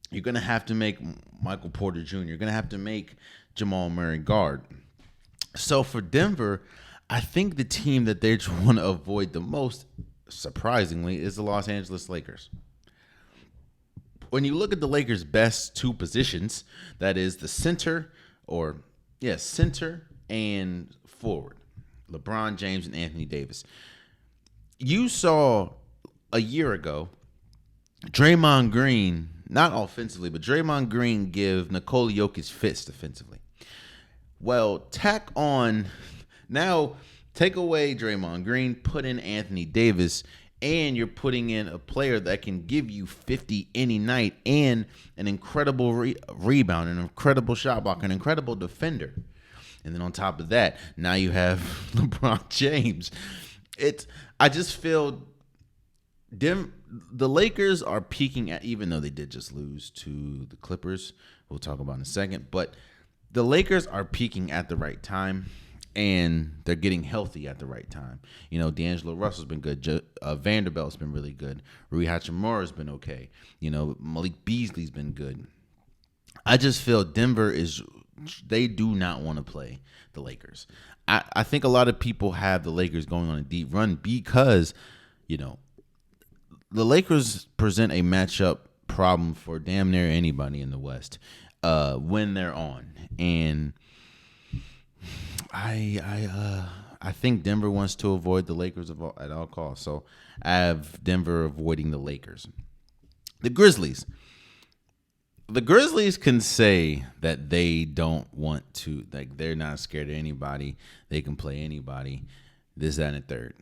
you're going to have to make Michael Porter Jr., you're going to have to make Jamal Murray guard. So for Denver, I think the team that they want to avoid the most, surprisingly, is the Los Angeles Lakers. When you look at the Lakers' best 2 positions, that is the center and forward, LeBron James and Anthony Davis. You saw a year ago Draymond Green, not offensively, but Draymond Green give Nikola Jokic fits defensively. Well, take away Draymond Green, put in Anthony Davis, and you're putting in a player that can give you 50 any night and an incredible rebound, an incredible shot blocker, an incredible defender. And then on top of that, now you have LeBron James. I just feel the Lakers are peaking at, even though they did just lose to the Clippers, we'll talk about in a second, but the Lakers are peaking at the right time, and they're getting healthy at the right time. D'Angelo Russell's been good. Vanderbilt's been really good. Rui Hachimura's been okay. Malik Beasley's been good. I just feel Denver they do not want to play the Lakers. I think a lot of people have the Lakers going on a deep run because, the Lakers present a matchup problem for damn near anybody in the West when they're on. And I think Denver wants to avoid the Lakers at all costs. So I have Denver avoiding the Lakers. The Grizzlies. The Grizzlies can say that they don't want to, they're not scared of anybody. They can play anybody, this, that, and the third.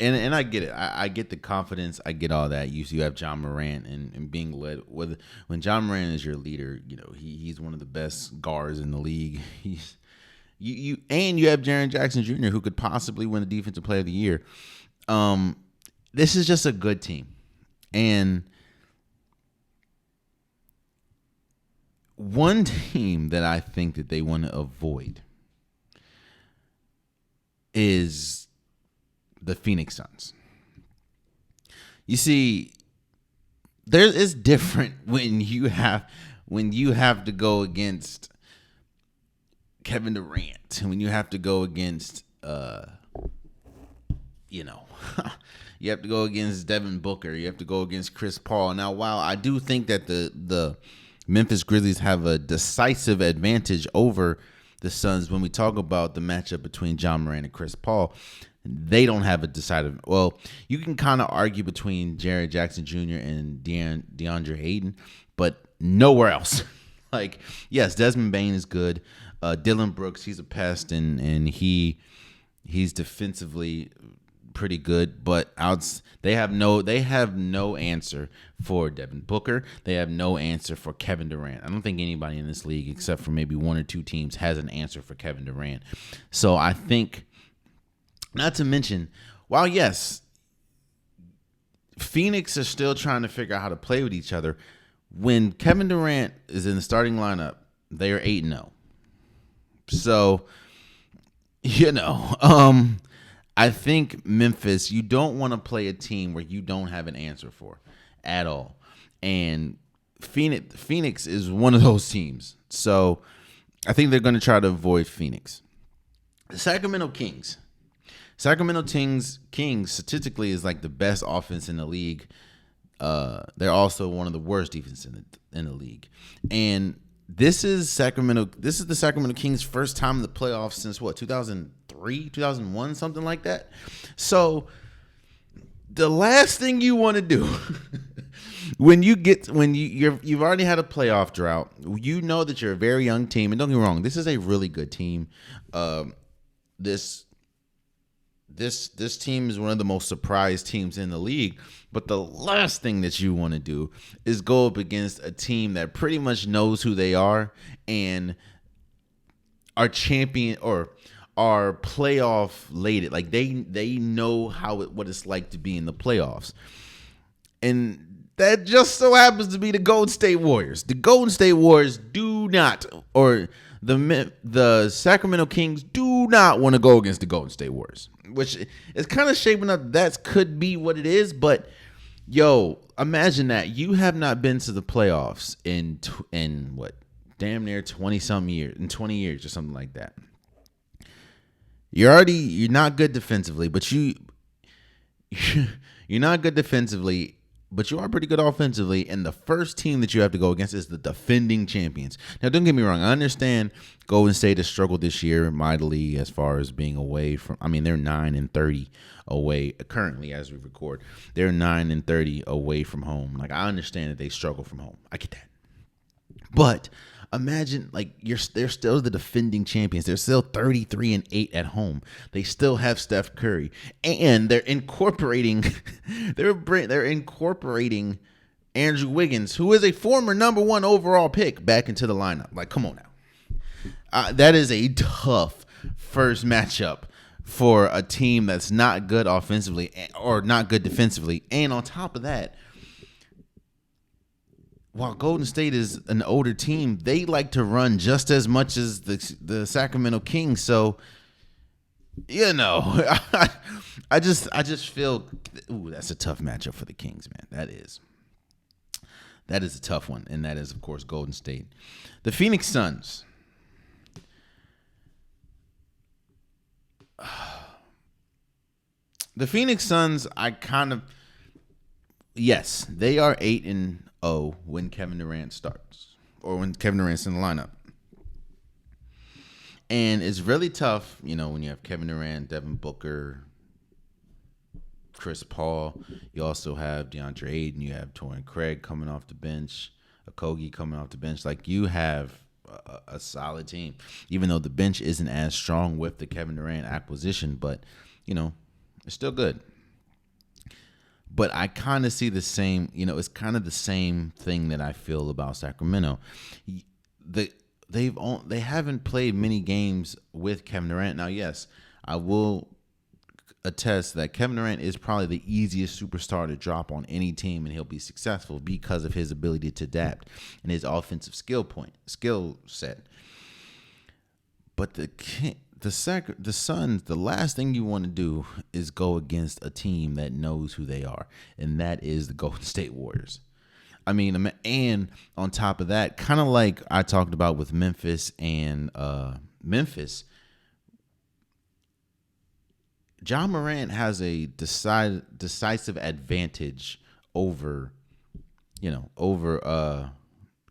And I get it. I get the confidence. I get all that. You have John Morant and being led. When John Morant is your leader, he's one of the best guards in the league. You have Jaren Jackson Jr., who could possibly win the Defensive Player of the Year. This is just a good team. And one team that I think that they want to avoid is the Phoenix Suns. You see, it's different when you have to go against Kevin Durant, and when you have to go against you have to go against Devin Booker, you have to go against Chris Paul. Now, while I do think that the Memphis Grizzlies have a decisive advantage over the Suns when we talk about the matchup between John Morant and Chris Paul, they don't have a decided. Well, you can kind of argue between Jaren Jackson Jr. and DeAndre Ayton, but nowhere else. Like, yes, Desmond Bain is good. Dylan Brooks, he's a pest, and he's defensively pretty good, but they have no answer for Devin Booker. They have no answer for Kevin Durant. I don't think anybody in this league, except for maybe one or two teams, has an answer for Kevin Durant. So I think, not to mention, while yes, Phoenix are still trying to figure out how to play with each other, when Kevin Durant is in the starting lineup, they are 8-0. So, I think Memphis, you don't want to play a team where you don't have an answer for at all. And Phoenix is one of those teams. So I think they're going to try to avoid Phoenix. The Sacramento Kings. Kings statistically is like the best offense in the league. They're also one of the worst defense in the league. And this is the Sacramento Kings' first time in the playoffs since what, 2003, 2001, something like that. So the last thing you want to do you've already had a playoff drought, you know that you're a very young team, and don't get me wrong, this is a really good team. This team is one of the most surprised teams in the league. But the last thing that you want to do is go up against a team that pretty much knows who they are and are champion or are playoff lated. Like they know what it's like to be in the playoffs. And that just so happens to be the Golden State Warriors. The Golden State Warriors do not, or the Sacramento Kings do not want to go against the Golden State Warriors, which is kind of shaping up. That could be what it is, but imagine that you have not been to the playoffs in what, damn near 20-some years, in 20 years or something like that. You're not good defensively, but you're not good defensively. But you are pretty good offensively, and the first team that you have to go against is the defending champions. Now, don't get me wrong. I understand Golden State has struggled this year mightily as far as being away from. I mean, they're 9-30 away currently as we record. They're 9-30 away from home. Like, I understand that they struggle from home. I get that. But imagine, like, they're still the defending champions. They're still 33-8 at home. They still have Steph Curry, and they're incorporating Andrew Wiggins, who is a former number 1 overall pick, back into the lineup. Like, come on now. That is a tough first matchup for a team that's not good offensively or not good defensively. And on top of that, while Golden State is an older team, they like to run just as much as the Sacramento Kings. So, I just feel, that's a tough matchup for the Kings, man. That is a tough one, and that is, of course, Golden State. The Phoenix Suns. The Phoenix Suns, yes, they are 8-0 when Kevin Durant starts, or when Kevin Durant's in the lineup. And it's really tough, when you have Kevin Durant, Devin Booker, Chris Paul. You also have DeAndre Ayton. You have Torrey Craig coming off the bench, Okogie coming off the bench. Like, you have a solid team, even though the bench isn't as strong with the Kevin Durant acquisition, but, it's still good. But I kind of see the same, it's kind of the same thing that I feel about Sacramento. They haven't played many games with Kevin Durant. Now, yes, I will attest that Kevin Durant is probably the easiest superstar to drop on any team, and he'll be successful because of his ability to adapt and his offensive skill set. But the Suns, the last thing you want to do is go against a team that knows who they are, and that is the Golden State Warriors. I mean, and on top of that, kind of like I talked about with Memphis and Memphis, John Morant has a decisive advantage over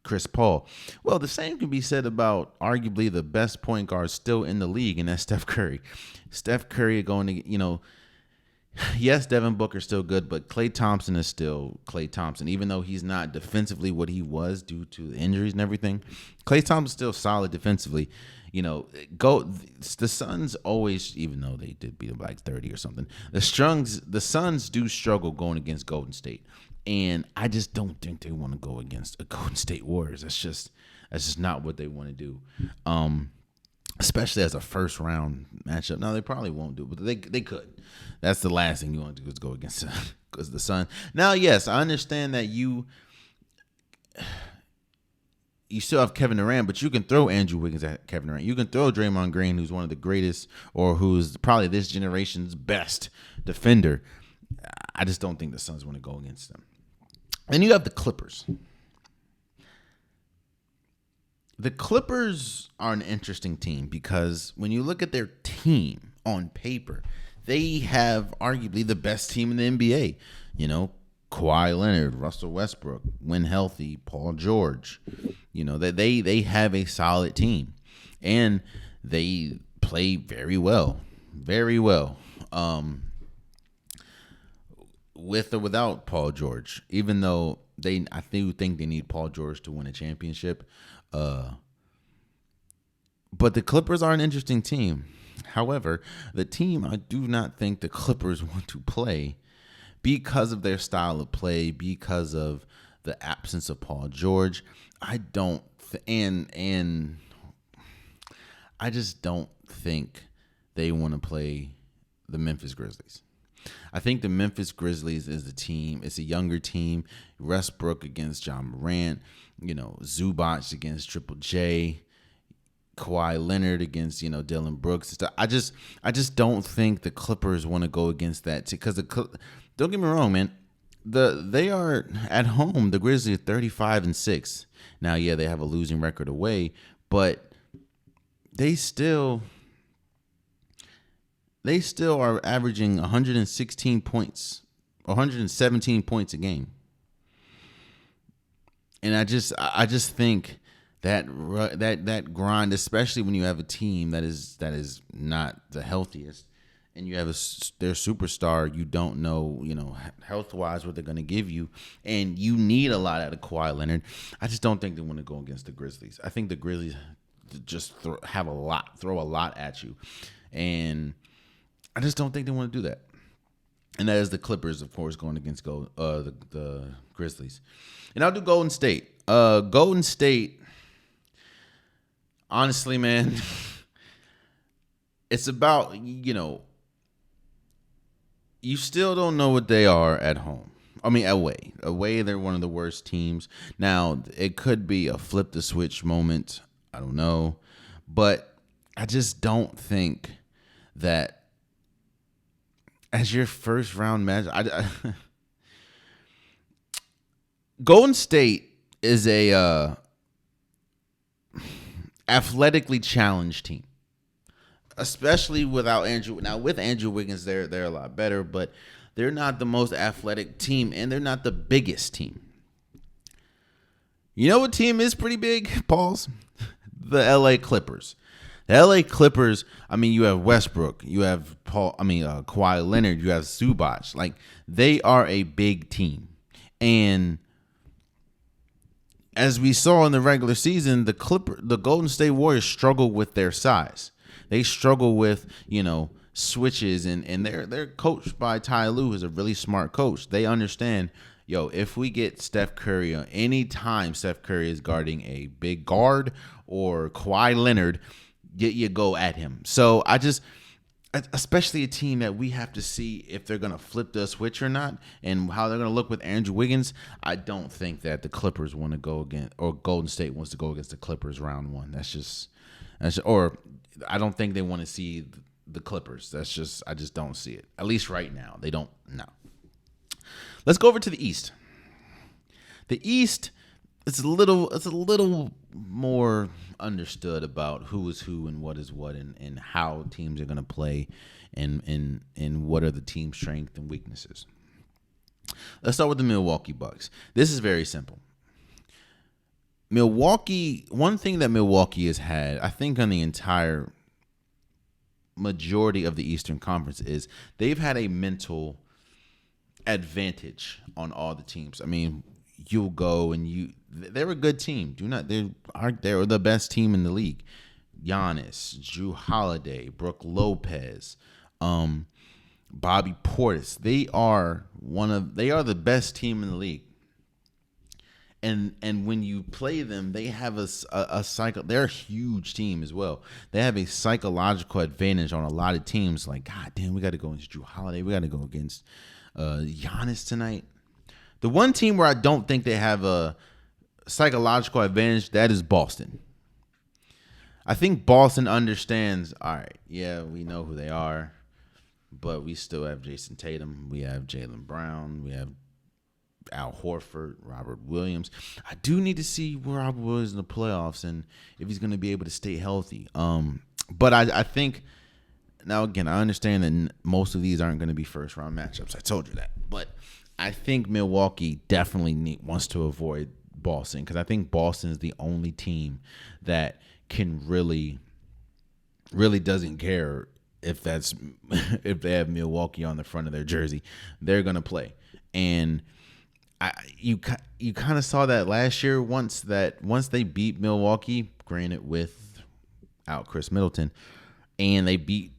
Chris Paul. Well, the same can be said about arguably the best point guard still in the league, and that's Steph Curry. Steph Curry going to, Yes, Devin Booker's still good, but Klay Thompson is still Klay Thompson. Even though he's not defensively what he was due to injuries and everything, Klay Thompson's still solid defensively. The Suns always, even though they did beat them by like 30 or something, the Suns do struggle going against Golden State, and I just don't think they want to go against a Golden State Warriors. That's just not what they want to do. Especially as a first round matchup. Now they probably won't do it, but they could. That's the last thing you want to do is go against the Sun. Now, yes, I understand that you still have Kevin Durant, but you can throw Andrew Wiggins at Kevin Durant. You can throw Draymond Green, who's one of the greatest, or who's probably this generation's best defender. I just don't think the Suns want to go against them. And you have the Clippers. The Clippers are an interesting team because when you look at their team on paper, they have arguably the best team in the NBA. Kawhi Leonard, Russell Westbrook, when healthy, Paul George. They have a solid team, and they play very well, very well. With or without Paul George, even though I do think they need Paul George to win a championship. But the Clippers are an interesting team. However, the team I do not think the Clippers want to play because of their style of play, because of the absence of Paul George. I just don't think they want to play the Memphis Grizzlies. I think the Memphis Grizzlies is the team. It's a younger team. Westbrook against John Morant. Zubac against Triple J. Kawhi Leonard against, Dylan Brooks. I just don't think the Clippers want to go against that. Because don't get me wrong, man. They are at home. The Grizzlies are 35-6. Now, yeah, they have a losing record away, but they still are averaging 116 points, 117 points a game. And I just think that grind, especially when you have a team that is not the healthiest, and you have their superstar, you don't know, health wise what they're going to give you, and you need a lot out of Kawhi Leonard. I just don't think they want to go against the Grizzlies. I think the Grizzlies just throw a lot at you, and I just don't think they want to do that. And that is the Clippers, of course, going against the Grizzlies. And I'll do Golden State. Golden State, honestly, man, it's about, you still don't know what they are at home. I mean, away. Away, they're one of the worst teams. Now, it could be a flip the switch moment. I don't know. But I just don't think that as your first round match, Golden State is a athletically challenged team, especially without Andrew. Now with Andrew Wiggins, they're a lot better, but they're not the most athletic team, and they're not the biggest team. You know what team is pretty big, Pauls? The LA Clippers. The LA Clippers, I mean, you have Westbrook, you have Kawhi Leonard, you have Zubac. Like, they are a big team. And as we saw in the regular season, the Golden State Warriors struggle with their size. They struggle with, switches, and they're coached by Ty Lue, who's a really smart coach. They understand, if we get Steph Curry, anytime Steph Curry is guarding a big guard or Kawhi Leonard, you go at him. So especially a team that we have to see if they're going to flip the switch or not, and how they're going to look with Andrew Wiggins. I don't think that the Clippers want to go against, or Golden State wants to go against the Clippers round one. Or I don't think they want to see the Clippers. I just don't see it. At least right now, they don't. No. Let's go over to the East. The East, it's a little more understood about who is who and what is what, and how teams are going to play, and what are the team's strengths and weaknesses. Let's start with the Milwaukee Bucks. This is very simple. Milwaukee, one thing that Milwaukee has had, I think, on the entire majority of the Eastern Conference is they've had a mental advantage on all the teams. I mean, you'll go and they're a good team. They're the best team in the league. Giannis, Drew Holiday, Brooke Lopez, Bobby Portis. They are the best team in the league. And when you play them, they have a cycle. They're a huge team as well. They have a psychological advantage on a lot of teams. Like, God damn, we got to go against Drew Holiday. We got to go against Giannis tonight. The one team where I don't think they have a psychological advantage, that is Boston. I think Boston understands, all right, yeah, we know who they are, but we still have Jason Tatum. We have Jaylen Brown. We have Al Horford, Robert Williams. I do need to see where Robert Williams in the playoffs and if he's going to be able to stay healthy. But I think, now again, I understand that most of these aren't going to be first-round matchups. I told you that. But I think Milwaukee definitely wants to avoid Boston because I think Boston is the only team that can really doesn't care if they have Milwaukee on the front of their jersey. They're going to play. And you kind of saw that last year once they beat Milwaukee, granted without Chris Middleton, and they beat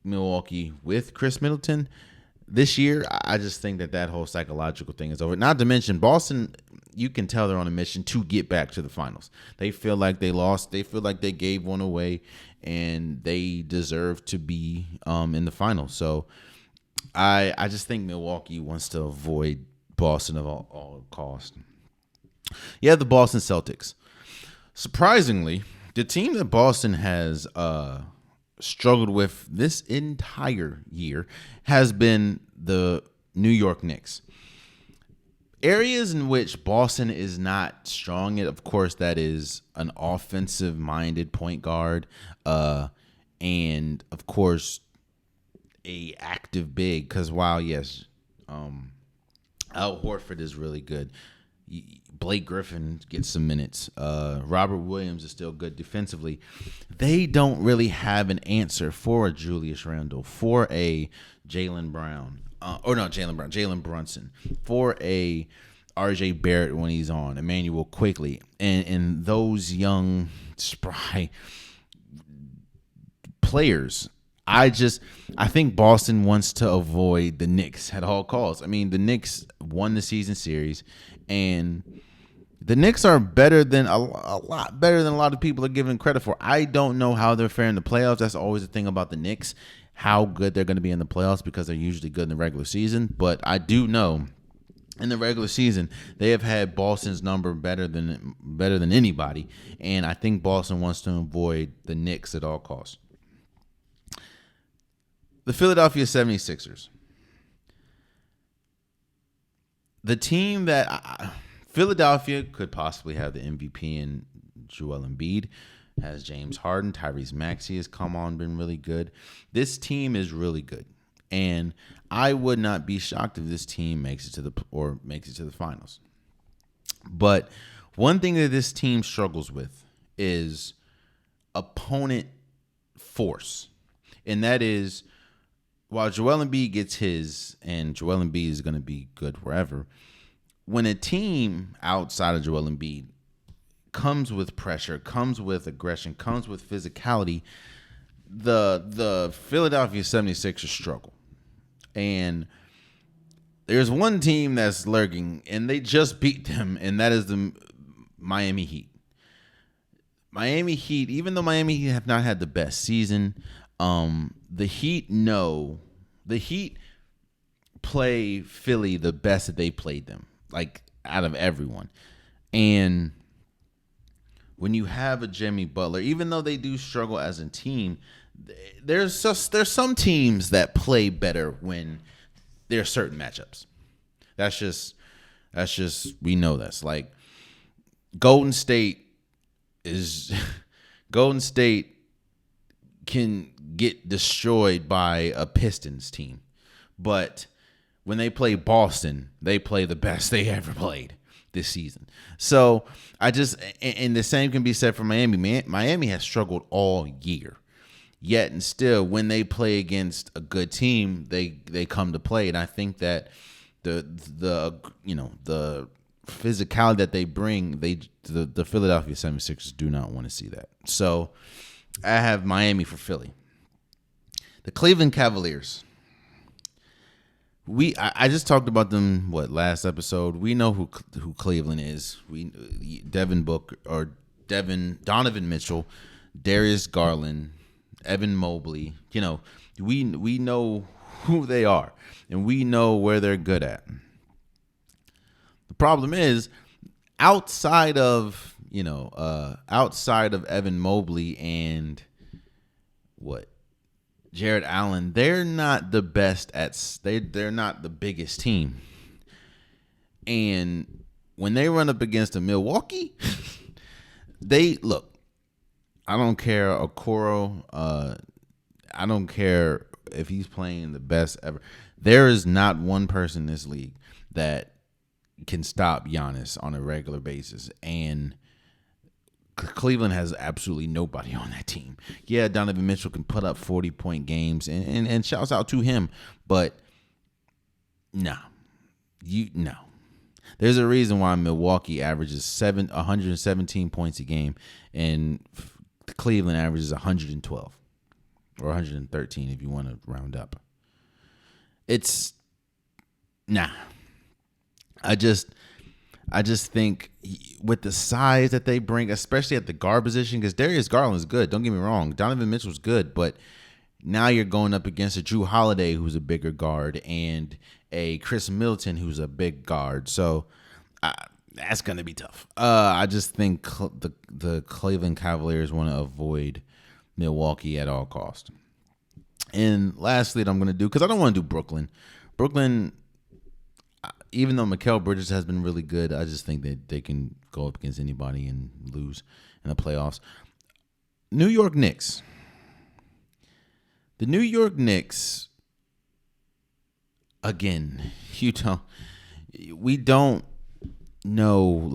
Milwaukee with Chris Middleton. This year, I just think that whole psychological thing is over. Not to mention Boston, you can tell they're on a mission to get back to the finals. They feel like they lost. They feel like they gave one away, and they deserve to be in the finals. So I just think Milwaukee wants to avoid Boston at all costs. Yeah, the Boston Celtics. Surprisingly, the team that Boston has struggled with this entire year has been the New York Knicks. Areas in which Boston is not strong at, of course, that is an offensive-minded point guard, and of course, a active big. Because while yes, Al Horford is really good, Blake Griffin gets some minutes. Robert Williams is still good defensively. They don't really have an answer for a Julius Randle, for a Jaylen Brunson, for a RJ Barrett when he's on, Emmanuel Quickly, and those young, spry players. I think Boston wants to avoid the Knicks at all costs. I mean, the Knicks won the season series, and the Knicks are better than a lot better than a lot of people are giving credit for. I don't know how they're faring in the playoffs. That's always the thing about the Knicks, how good they're going to be in the playoffs, because they're usually good in the regular season. But I do know in the regular season they have had Boston's number better than anybody, and I think Boston wants to avoid the Knicks at all costs. The Philadelphia 76ers. The team that Philadelphia could possibly have the MVP in Joel Embiid, has James Harden, Tyrese Maxey has come on, been really good. This team is really good, and I would not be shocked if this team makes it to the finals. But one thing that this team struggles with is opponent force, and that is, while Joel Embiid gets his, and Joel Embiid is going to be good wherever, when a team outside of Joel Embiid comes with pressure, comes with aggression, comes with physicality, the Philadelphia 76ers struggle. And there's one team that's lurking, and they just beat them, and that is the Miami Heat. Miami Heat, even though Miami Heat have not had the best season, the Heat play Philly the best that they played them, like out of everyone. And when you have a Jimmy Butler, even though they do struggle as a team, there's some teams that play better when there's certain matchups. That's just we know that's like Golden State can get destroyed by a Pistons team, but when they play Boston, they play the best they ever played this season. So and the same can be said for Miami. Miami has struggled all year. Yet and still, when they play against a good team, they come to play. And I think that the physicality that they bring, the Philadelphia 76ers do not want to see that. So I have Miami for Philly. The Cleveland Cavaliers. I just talked about them last episode. We know who Cleveland is. Donovan Mitchell, Darius Garland, Evan Mobley. We know who they are, and we know where they're good at. The problem is outside of Evan Mobley and Jared Allen, they're not the best they're not the biggest team. And when they run up against a Milwaukee, I don't care Okoro, I don't care if he's playing the best ever. There is not one person in this league that can stop Giannis on a regular basis, and Cleveland has absolutely nobody on that team. Yeah, Donovan Mitchell can put up 40-point games, and shouts out to him, but no. There's a reason why Milwaukee averages 117 points a game, and Cleveland averages 112 or 113 if you want to round up. It's nah. I just think with the size that they bring, especially at the guard position, because Darius Garland is good. Don't get me wrong. Donovan Mitchell's good, but now you're going up against a Drew Holiday who's a bigger guard and a Chris Middleton who's a big guard. So that's going to be tough. I just think the Cleveland Cavaliers want to avoid Milwaukee at all costs. And lastly, that I'm going to do, because I don't want to do Brooklyn. Brooklyn, even though Mikal Bridges has been really good, I just think that they can go up against anybody and lose in the playoffs. New York Knicks. The New York Knicks, again, we don't know,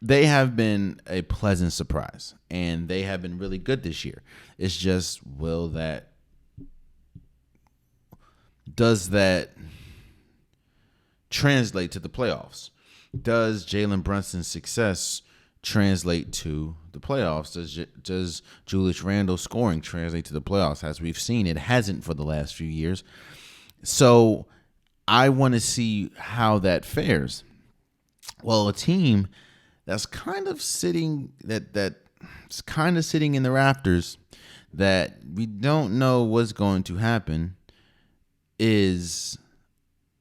they have been a pleasant surprise, and they have been really good this year. It's just, does that translate to the playoffs? Does Jalen Brunson's success translate to the playoffs? Does Julius Randle scoring translate to the playoffs? As we've seen, it hasn't for the last few years. So I want to see how that fares. Well, a team that's kind of sitting that's kind of sitting in the rafters, that we don't know what's going to happen, is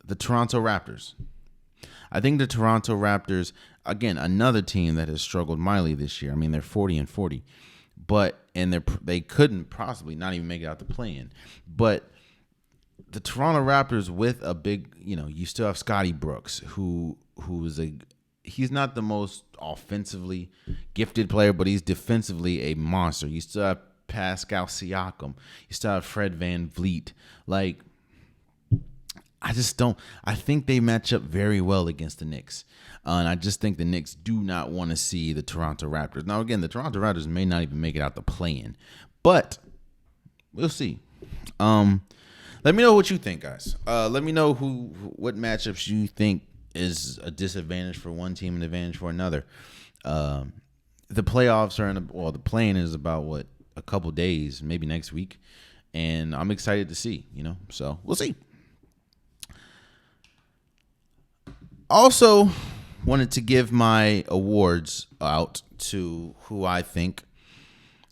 the Toronto Raptors. I think the Toronto Raptors, again, another team that has struggled mightily this year. I mean, they're 40-40, and they couldn't possibly not even make it out the play-in. But the Toronto Raptors with a big, you still have Scotty Brooks, he's not the most offensively gifted player, but he's defensively a monster. You still have Pascal Siakam. You still have Fred VanVleet. I think they match up very well against the Knicks. And I just think the Knicks do not want to see the Toronto Raptors. Now, again, the Toronto Raptors may not even make it out the play-in, but we'll see. Let me know what you think, guys. Let me know what matchups you think is a disadvantage for one team and advantage for another. The playoffs are the play-in is about a couple days, maybe next week, and I'm excited to see. So we'll see. Also, wanted to give my awards out to who I think.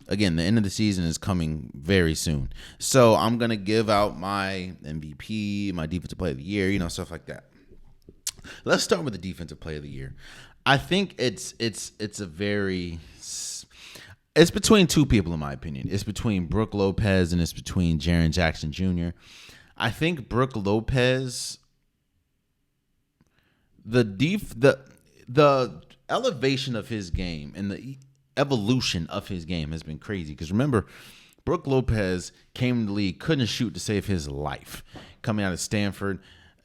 Again, the end of the season is coming very soon. So I'm going to give out my MVP, my Defensive Player of the Year, stuff like that. Let's start with the Defensive Player of the Year. I think it's between two people, in my opinion. It's between Brook Lopez and it's between Jaren Jackson Jr. I think Brook Lopez, the elevation of his game and the evolution of his game has been crazy. Because remember, Brook Lopez came to the league, couldn't shoot to save his life. Coming out of Stanford,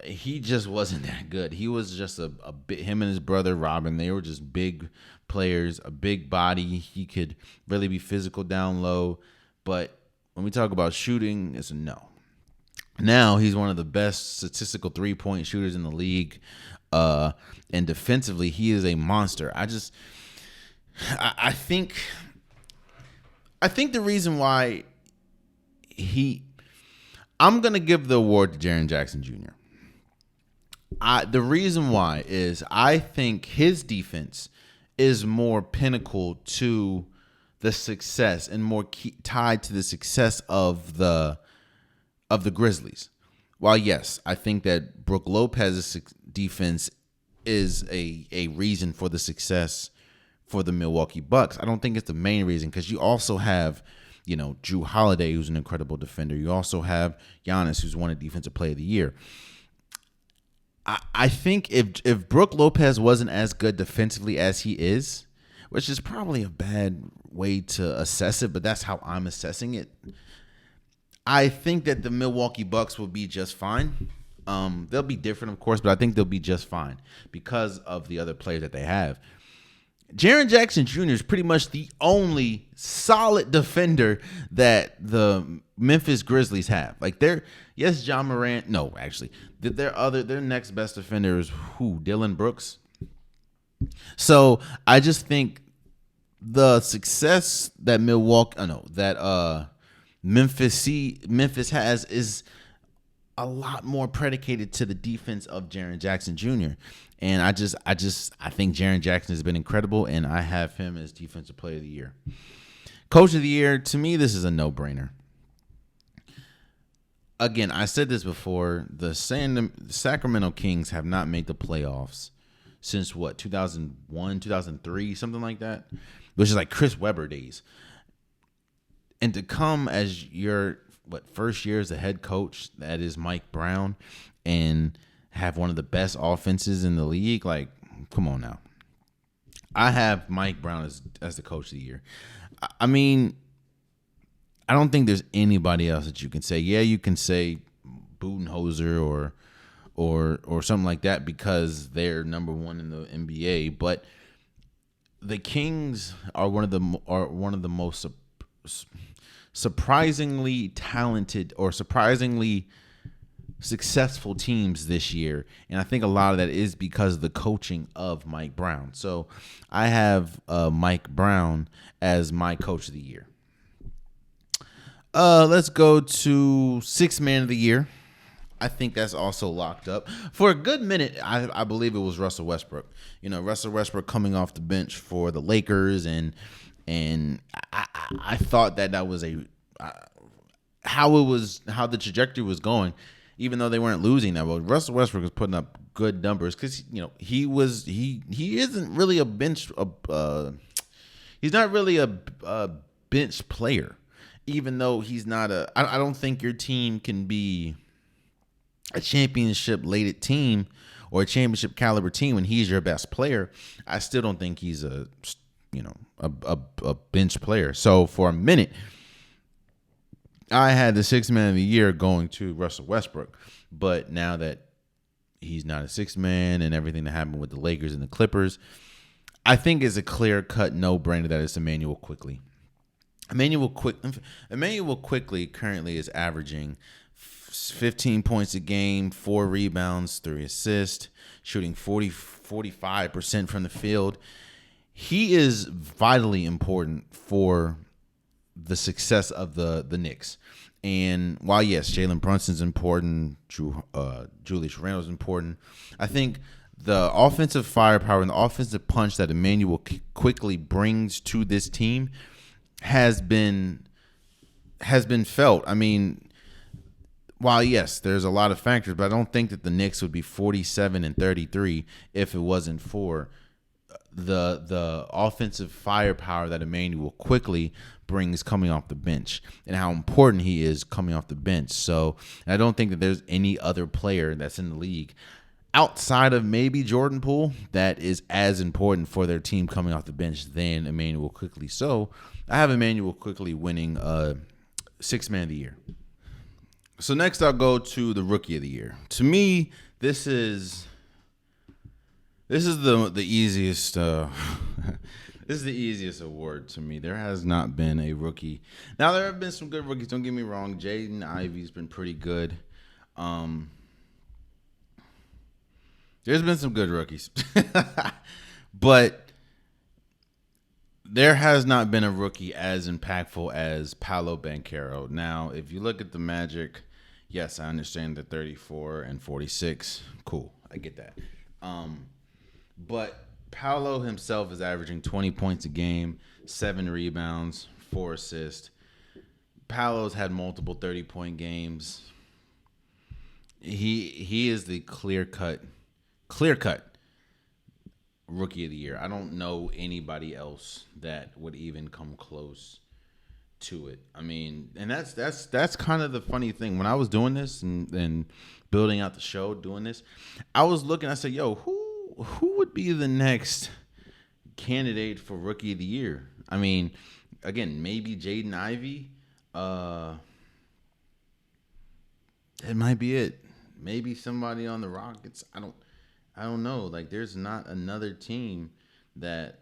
he just wasn't that good. He was just him and his brother Robin, they were just big players, a big body. He could really be physical down low. But when we talk about shooting, it's a no. Now he's one of the best statistical 3-point shooters in the league. And defensively, he is a monster. I think the reason why I'm going to give the award to Jaren Jackson Jr. The reason why is I think his defense is more pinnacle to the success and more tied to the success of the Grizzlies. While yes, I think that Brook Lopez's defense is a reason for the success for the Milwaukee Bucks. I don't think it's the main reason, because you also have, Drew Holiday, who's an incredible defender. You also have Giannis, who's won a Defensive Player of the Year. I think if Brook Lopez wasn't as good defensively as he is, which is probably a bad way to assess it, but that's how I'm assessing it, I think that the Milwaukee Bucks will be just fine. They'll be different, of course, but I think they'll be just fine because of the other players that they have. Jaren Jackson Jr. is pretty much the only solid defender that the Memphis Grizzlies have. Like, John Morant. No, actually, their next best defender is who? Dylan Brooks. So I just think the success that Memphis has is a lot more predicated to the defense of Jaren Jackson Jr. And I think Jaren Jackson has been incredible, and I have him as Defensive Player of the Year. Coach of the Year, to me, this is a no-brainer. Again, I said this before, the Sacramento Kings have not made the playoffs since 2001, 2003, something like that, which is like Chris Webber days. And to come as your first year as a head coach, that is Mike Brown, and have one of the best offenses in the league, like, come on now. I have Mike Brown as the Coach of the Year. I mean, I don't think there's anybody else that you can say. Yeah, you can say Budenholzer or something like that because they're number one in the NBA, but the Kings are one of the most surprisingly talented or surprisingly successful teams this year, and I think a lot of that is because of the coaching of Mike Brown. So I have Mike Brown as my Coach of the Year. Let's go to Sixth Man of the Year. I think that's also locked up. For a good minute, I believe it was Russell Westbrook. Russell Westbrook coming off the bench for the Lakers, and I thought that was how the trajectory was going. Even though they weren't losing that well, Russell Westbrook was putting up good numbers because he isn't really a bench. He's not really a bench player, even though he's not a. I don't think your team can be a championship laden team or a championship caliber team when he's your best player. I still don't think he's a bench player. So for a minute, I had the Sixth Man of the Year going to Russell Westbrook, but now that he's not a sixth man and everything that happened with the Lakers and the Clippers, I think it's a clear-cut no-brainer that it's Immanuel Quickley. Immanuel Quickley currently is averaging 15 points a game, 4 rebounds, 3 assists, shooting 45% from the field. He is vitally important for the success of the Knicks. And while, yes, Jalen Brunson's important, Julius Randle's important, I think the offensive firepower and the offensive punch that Immanuel Quickley brings to this team has been felt. I mean, while, yes, there's a lot of factors, but I don't think that the Knicks would be 47-33 if it wasn't for the offensive firepower that Immanuel Quickley brings coming off the bench and how important he is coming off the bench. So I don't think that there's any other player that's in the league outside of maybe Jordan Poole that is as important for their team coming off the bench than Immanuel Quickley. So I have Immanuel Quickley winning Sixth Man of the Year. So next I'll go to the Rookie of the Year. To me, this is This is the easiest. This is the easiest award to me. There has not been a rookie. Now there have been some good rookies. Don't get me wrong. Jaden Ivey's been pretty good. Um, there's been some good rookies, but there has not been a rookie as impactful as Paolo Banchero. Now, if you look at the Magic, yes, I understand the 34 and 46. Cool, I get that. But Paolo himself is averaging 20 points a game, 7 rebounds, 4 assists. Paolo's had multiple 30-point games. He is the clear cut rookie of the year. I don't know anybody else that would even come close to it. I mean, and that's kind of the funny thing. When I was doing this and building out the show, doing this, I was looking. I said, "Yo, who would be the next candidate for rookie of the year?" I mean, again, maybe Jaden Ivey. It might be it. Maybe somebody on the Rockets. I don't know. Like, there's not another team that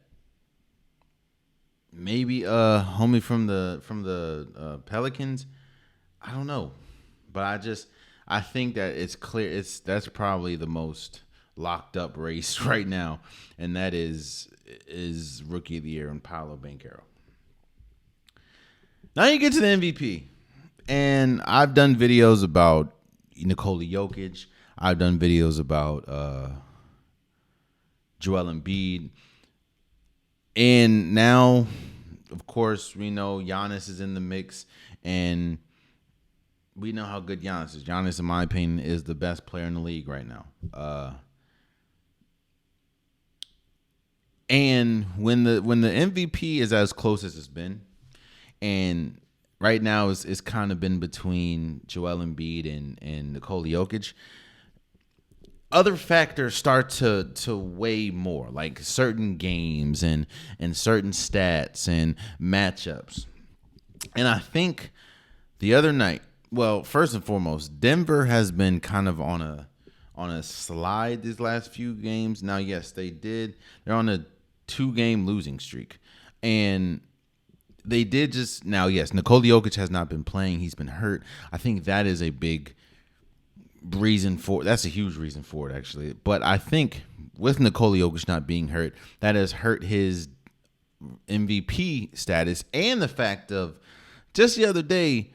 maybe homie from the Pelicans. I don't know, but I think that it's clear. That's probably the most locked up race right now, and that is rookie of the year and Paolo Banchero. Now you get to the MVP, and I've done videos about Nikola Jokic. I've done videos about Joel Embiid. And now, of course, we know Giannis is in the mix, and we know how good Giannis is. Giannis, in my opinion, is the best player in the league right now. And when the MVP is as close as it's been, and right now it's kind of been between Joel Embiid and Nikola Jokic, other factors start to weigh more, like certain games and certain stats and matchups. And I think the other night, well, first and foremost, Denver has been kind of on a slide these last few games. Now, yes, they're on a 2-game losing streak. And they did just now, yes, Nikola Jokic has not been playing. He's been hurt. I think that is a big reason that's a huge reason for it, actually. But I think with Nikola Jokic not being hurt, that has hurt his MVP status, and the fact of just the other day,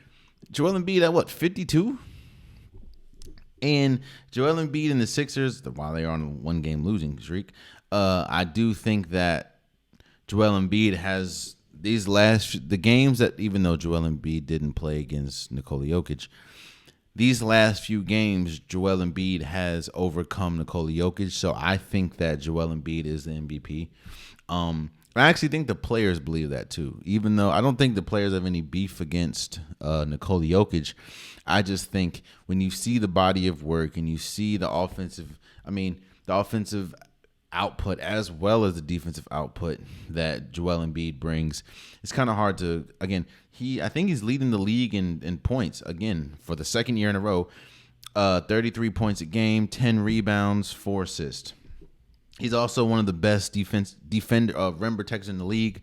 Joel Embiid at 52? And Joel Embiid and the Sixers, while they are on a 1-game losing streak, I do think that Joel Embiid has the games that, even though Joel Embiid didn't play against Nikola Jokic, these last few games, Joel Embiid has overcome Nikola Jokic. So I think that Joel Embiid is the MVP. I actually think the players believe that too. Even though I don't think the players have any beef against Nikola Jokic, I just think when you see the body of work and you see the offensive output as well as the defensive output that Joel Embiid brings, it's kind of hard to, again, I think he's leading the league in points, again, for the second year in a row. 33 points a game, 10 rebounds, 4 assists. He's also one of the best rim protectors in the league.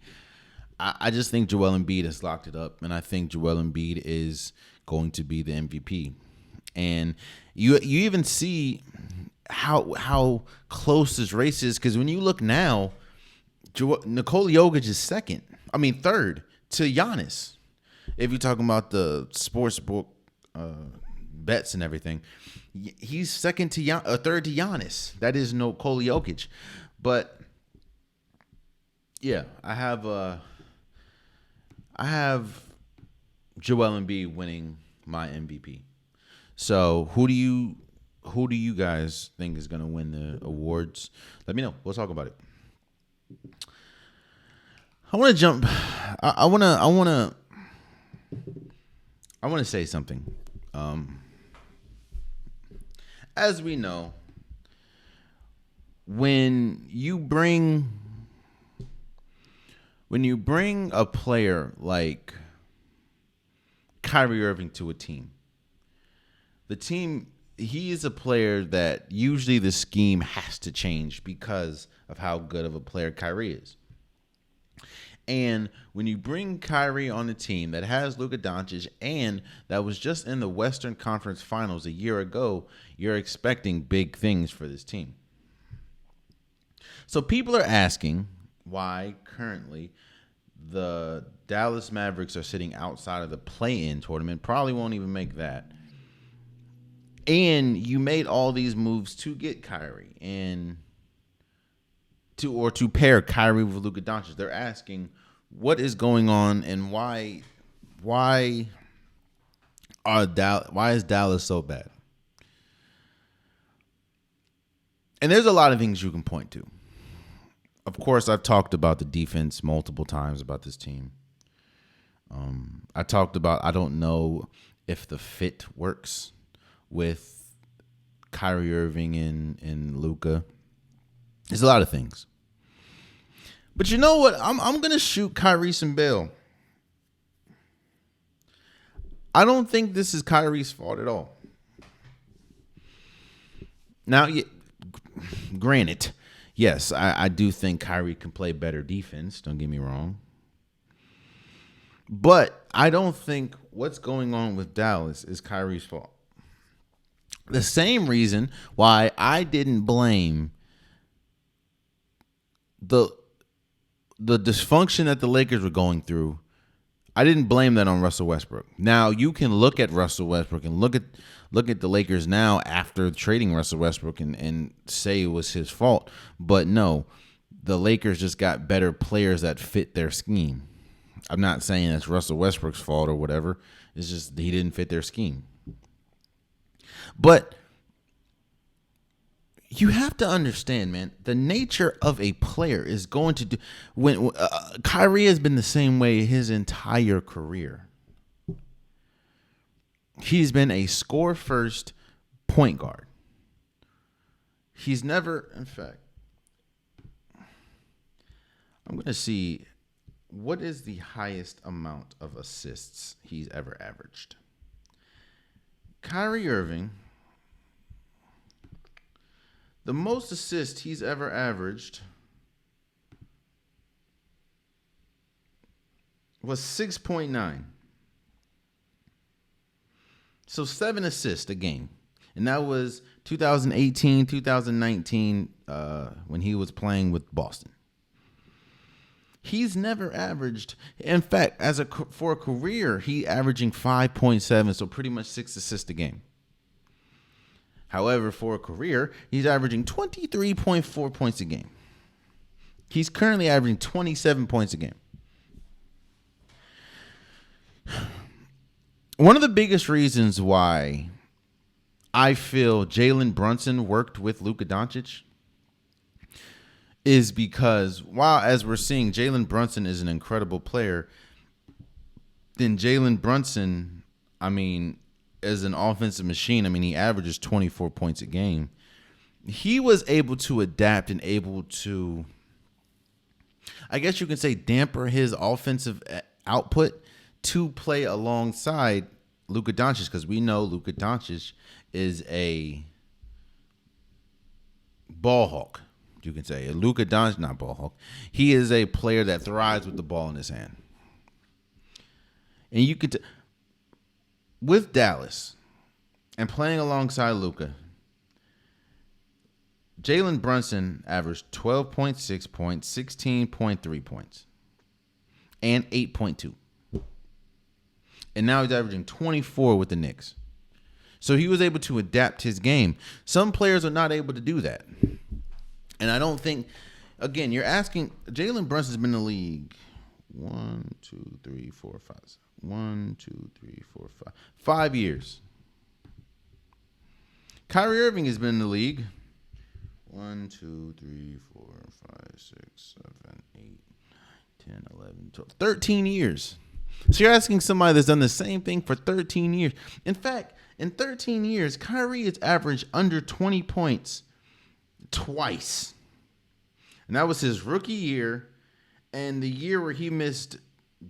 I just think Joel Embiid has locked it up, and I think Joel Embiid is going to be the MVP. And you even see how close this race is, because when you look now, Nikola Jokic is third to Giannis. If you're talking about the sports book bets and everything, he's third to Giannis. That is Nikola Jokic. But yeah, I have Joel Embiid winning my MVP. So who do you guys think is going to win the awards? Let me know. We'll talk about it. I want to jump. I want to say something. As we know, when you bring a player like Kyrie Irving to a team, the team he is a player that usually the scheme has to change because of how good of a player Kyrie is. And when you bring Kyrie on a team that has Luka Doncic and that was just in the Western Conference Finals a year ago, you're expecting big things for this team. So people are asking why currently the Dallas Mavericks are sitting outside of the play-in tournament. Probably won't even make that. And you made all these moves to get Kyrie and to pair Kyrie with Luka Doncic. They're asking what is going on and why is Dallas so bad? And there's a lot of things you can point to. Of course, I've talked about the defense multiple times about this team. I talked about I don't know if the fit works with Kyrie Irving and Luka. There's a lot of things. But you know what? I'm going to shoot Kyrie some bail. I don't think this is Kyrie's fault at all. Now, granted, yes, I do think Kyrie can play better defense. Don't get me wrong. But I don't think what's going on with Dallas is Kyrie's fault. The same reason why I didn't blame the dysfunction that the Lakers were going through. I didn't blame that on Russell Westbrook. Now you can look at Russell Westbrook and look at the Lakers now after trading Russell Westbrook and say it was his fault. But no, the Lakers just got better players that fit their scheme. I'm not saying that's Russell Westbrook's fault or whatever. It's just he didn't fit their scheme. But you have to understand, man, the nature of a player is going to do when Kyrie has been the same way his entire career. He's been a score first point guard. He's never, in fact, I'm going to see what is the highest amount of assists he's ever averaged. Kyrie Irving, the most assists he's ever averaged was 6.9. So 7 assists a game. And that was 2018, 2019 when he was playing with Boston. He's never averaged, in fact, for a career, he averaging 5.7, so pretty much 6 assists a game. However, for a career, he's averaging 23.4 points a game. He's currently averaging 27 points a game. One of the biggest reasons why I feel Jalen Brunson worked with Luka Doncic is because while, as we're seeing, Jalen Brunson is an incredible player, then Jalen Brunson, as an offensive machine, he averages 24 points a game. He was able to adapt and able to, I guess you can say, damper his offensive output to play alongside Luka Doncic, because we know Luka Doncic is a ball hawk. You can say Luka Doncic, not ball hawk. He is a player that thrives with the ball in his hand. And you could, with Dallas and playing alongside Luka, Jalen Brunson averaged 12.6 points, 16.3 points, and 8.2. And now he's averaging 24 with the Knicks. So he was able to adapt his game. Some players are not able to do that. And I don't think, again, you're asking, Jalen Brunson's been in the league 1, 2, 3, 4, 5. 1, 2, 3, 4, 5. 5 years. Kyrie Irving has been in the league 1, 2, 3, 4, 5, 6, 7, 8, 9, 10, 11, 12, 13 years. So you're asking somebody that's done the same thing for 13 years. In fact, in 13 years, Kyrie has averaged under 20 points twice. And that was his rookie year and the year where he missed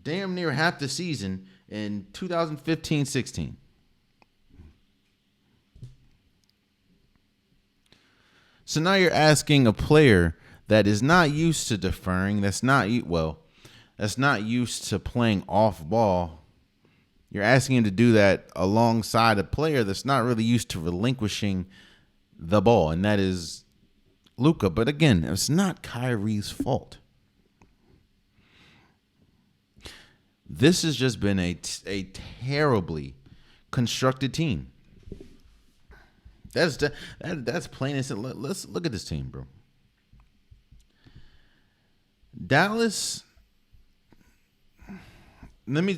damn near half the season in 2015-16. So now you're asking a player that is not used to deferring, that's not used to playing off ball. You're asking him to do that alongside a player that's not really used to relinquishing the ball, and that is Luka. But again, it's not Kyrie's fault. This has just been a terribly constructed team. That's plain and simple. Let's look at this team, bro. Dallas. Let me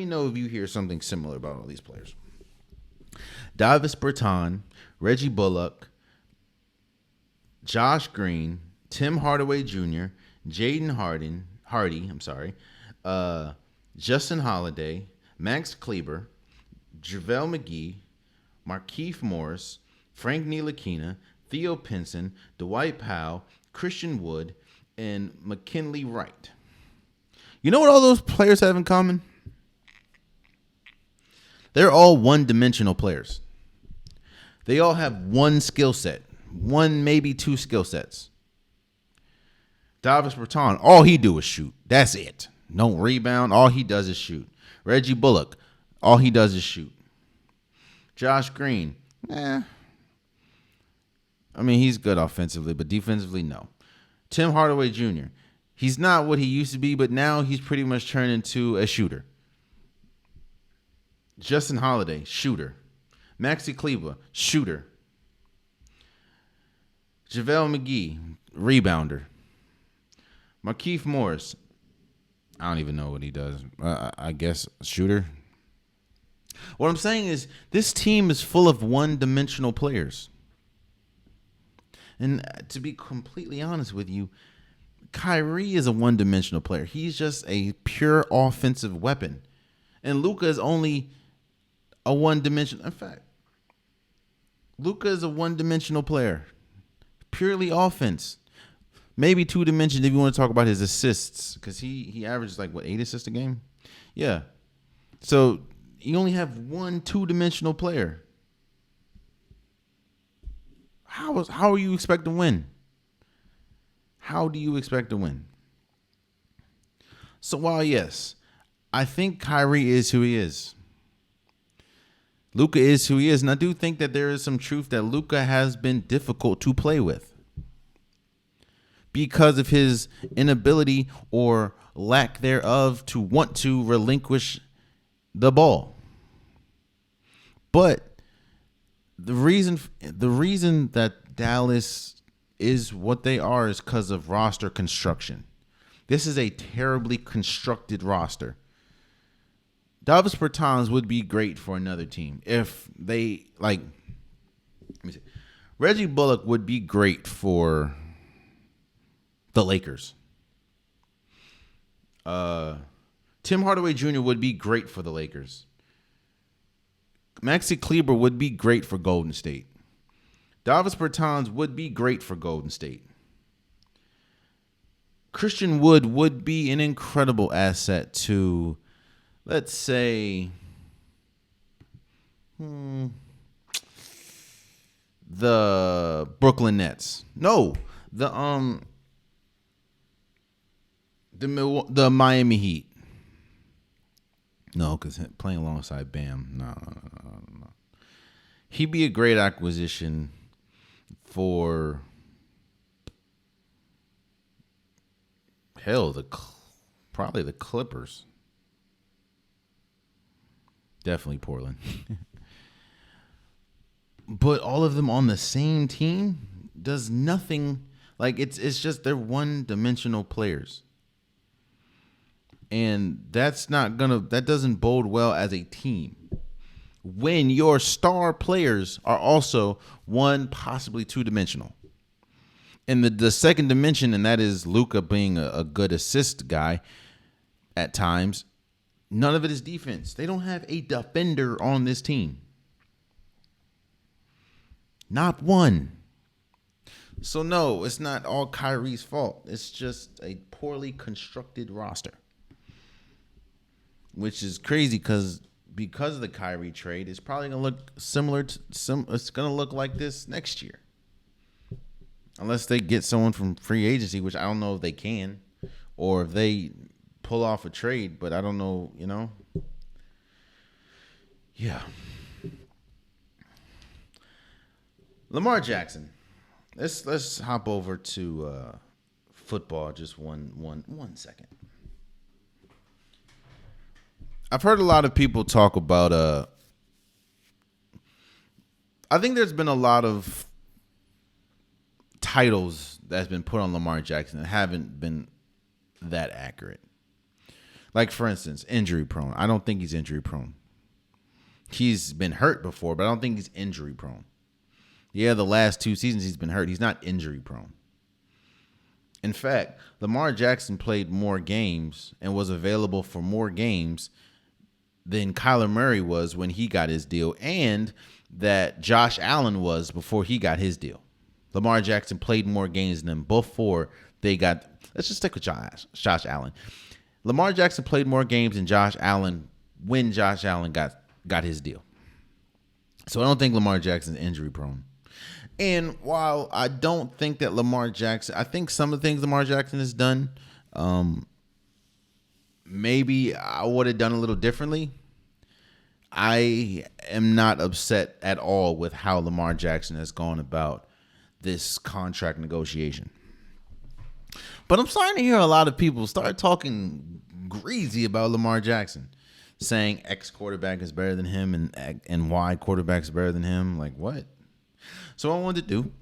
know if you hear something similar about all these players. Davis Bertans, Reggie Bullock, Josh Green, Tim Hardaway Jr., Jaden Hardy, Justin Holiday, Max Kleber, JaVale McGee, Markieff Morris, Frank Ntilikina, Theo Pinson, Dwight Powell, Christian Wood, and McKinley Wright. You know what all those players have in common? They're all one-dimensional players. They all have one skill set, one, maybe two skill sets. Davis Bertans, all he do is shoot. That's it. No rebound. All he does is shoot. Reggie Bullock, all he does is shoot. Josh Green, I mean, he's good offensively, but defensively, no. Tim Hardaway Jr., he's not what he used to be, but now he's pretty much turned into a shooter. Justin Holiday, shooter. Maxi Kleber, shooter. JaVale McGee, rebounder. Markieff Morris, I don't even know what he does. I guess shooter. What I'm saying is this team is full of one-dimensional players. And to be completely honest with you, Kyrie is a one-dimensional player. He's just a pure offensive weapon. And Luka is only a one-dimensional. In fact, Luka is a one-dimensional player. Purely offense. Maybe two dimensions if you want to talk about his assists. Because he averages 8 assists a game? Yeah. So you only have one two-dimensional player. How are you expect to win? How do you expect to win? So while, yes, I think Kyrie is who he is. Luka is who he is. And I do think that there is some truth that Luka has been difficult to play with because of his inability or lack thereof to want to relinquish the ball. But the reason that Dallas is what they are is because of roster construction. This is a terribly constructed roster. Davis Bertans would be great for another team if they let me see. Reggie Bullock would be great for the Lakers. Tim Hardaway Jr. would be great for the Lakers. Maxi Kleber would be great for Golden State. Davis Bertans would be great for Golden State. Christian Wood would be an incredible asset to, let's say, the Brooklyn Nets. No, the Miami Heat. No, because playing alongside Bam, no. He'd be a great acquisition for probably the Clippers. Definitely Portland. But all of them on the same team does nothing. It's just they're one-dimensional players. And that doesn't bode well as a team. When your star players are also one, possibly two-dimensional. And the second dimension, and that is Luka being a good assist guy at times, none of it is defense. They don't have a defender on this team. Not one. So no, it's not all Kyrie's fault. It's just a poorly constructed roster. Which is crazy because because of the Kyrie trade, it's probably going to look similar to it's going to look like this next year. Unless they get someone from free agency, which I don't know if they can, or if they pull off a trade, but I don't know, Yeah. Lamar Jackson. Let's hop over to football just one second. I've heard a lot of people talk about I think there's been a lot of titles that's been put on Lamar Jackson that haven't been that accurate. Like, for instance, injury prone. I don't think he's injury prone. He's been hurt before, but I don't think he's injury prone. Yeah, the last 2 seasons he's been hurt. He's not injury prone. In fact, Lamar Jackson played more games and was available for more games than Kyler Murray was when he got his deal, and that Josh Allen was before he got his deal. Lamar Jackson played more games than them before they got. Let's just stick with Josh Allen. Lamar Jackson played more games than Josh Allen when Josh Allen got his deal. So I don't think Lamar Jackson's injury prone. And while I don't think that Lamar Jackson, I think some of the things Lamar Jackson has done, maybe I would have done a little differently. I am not upset at all with how Lamar Jackson has gone about this contract negotiation. But I'm starting to hear a lot of people start talking greasy about Lamar Jackson, saying X quarterback is better than him and Y quarterback is better than him. Like, what? So what I wanted to do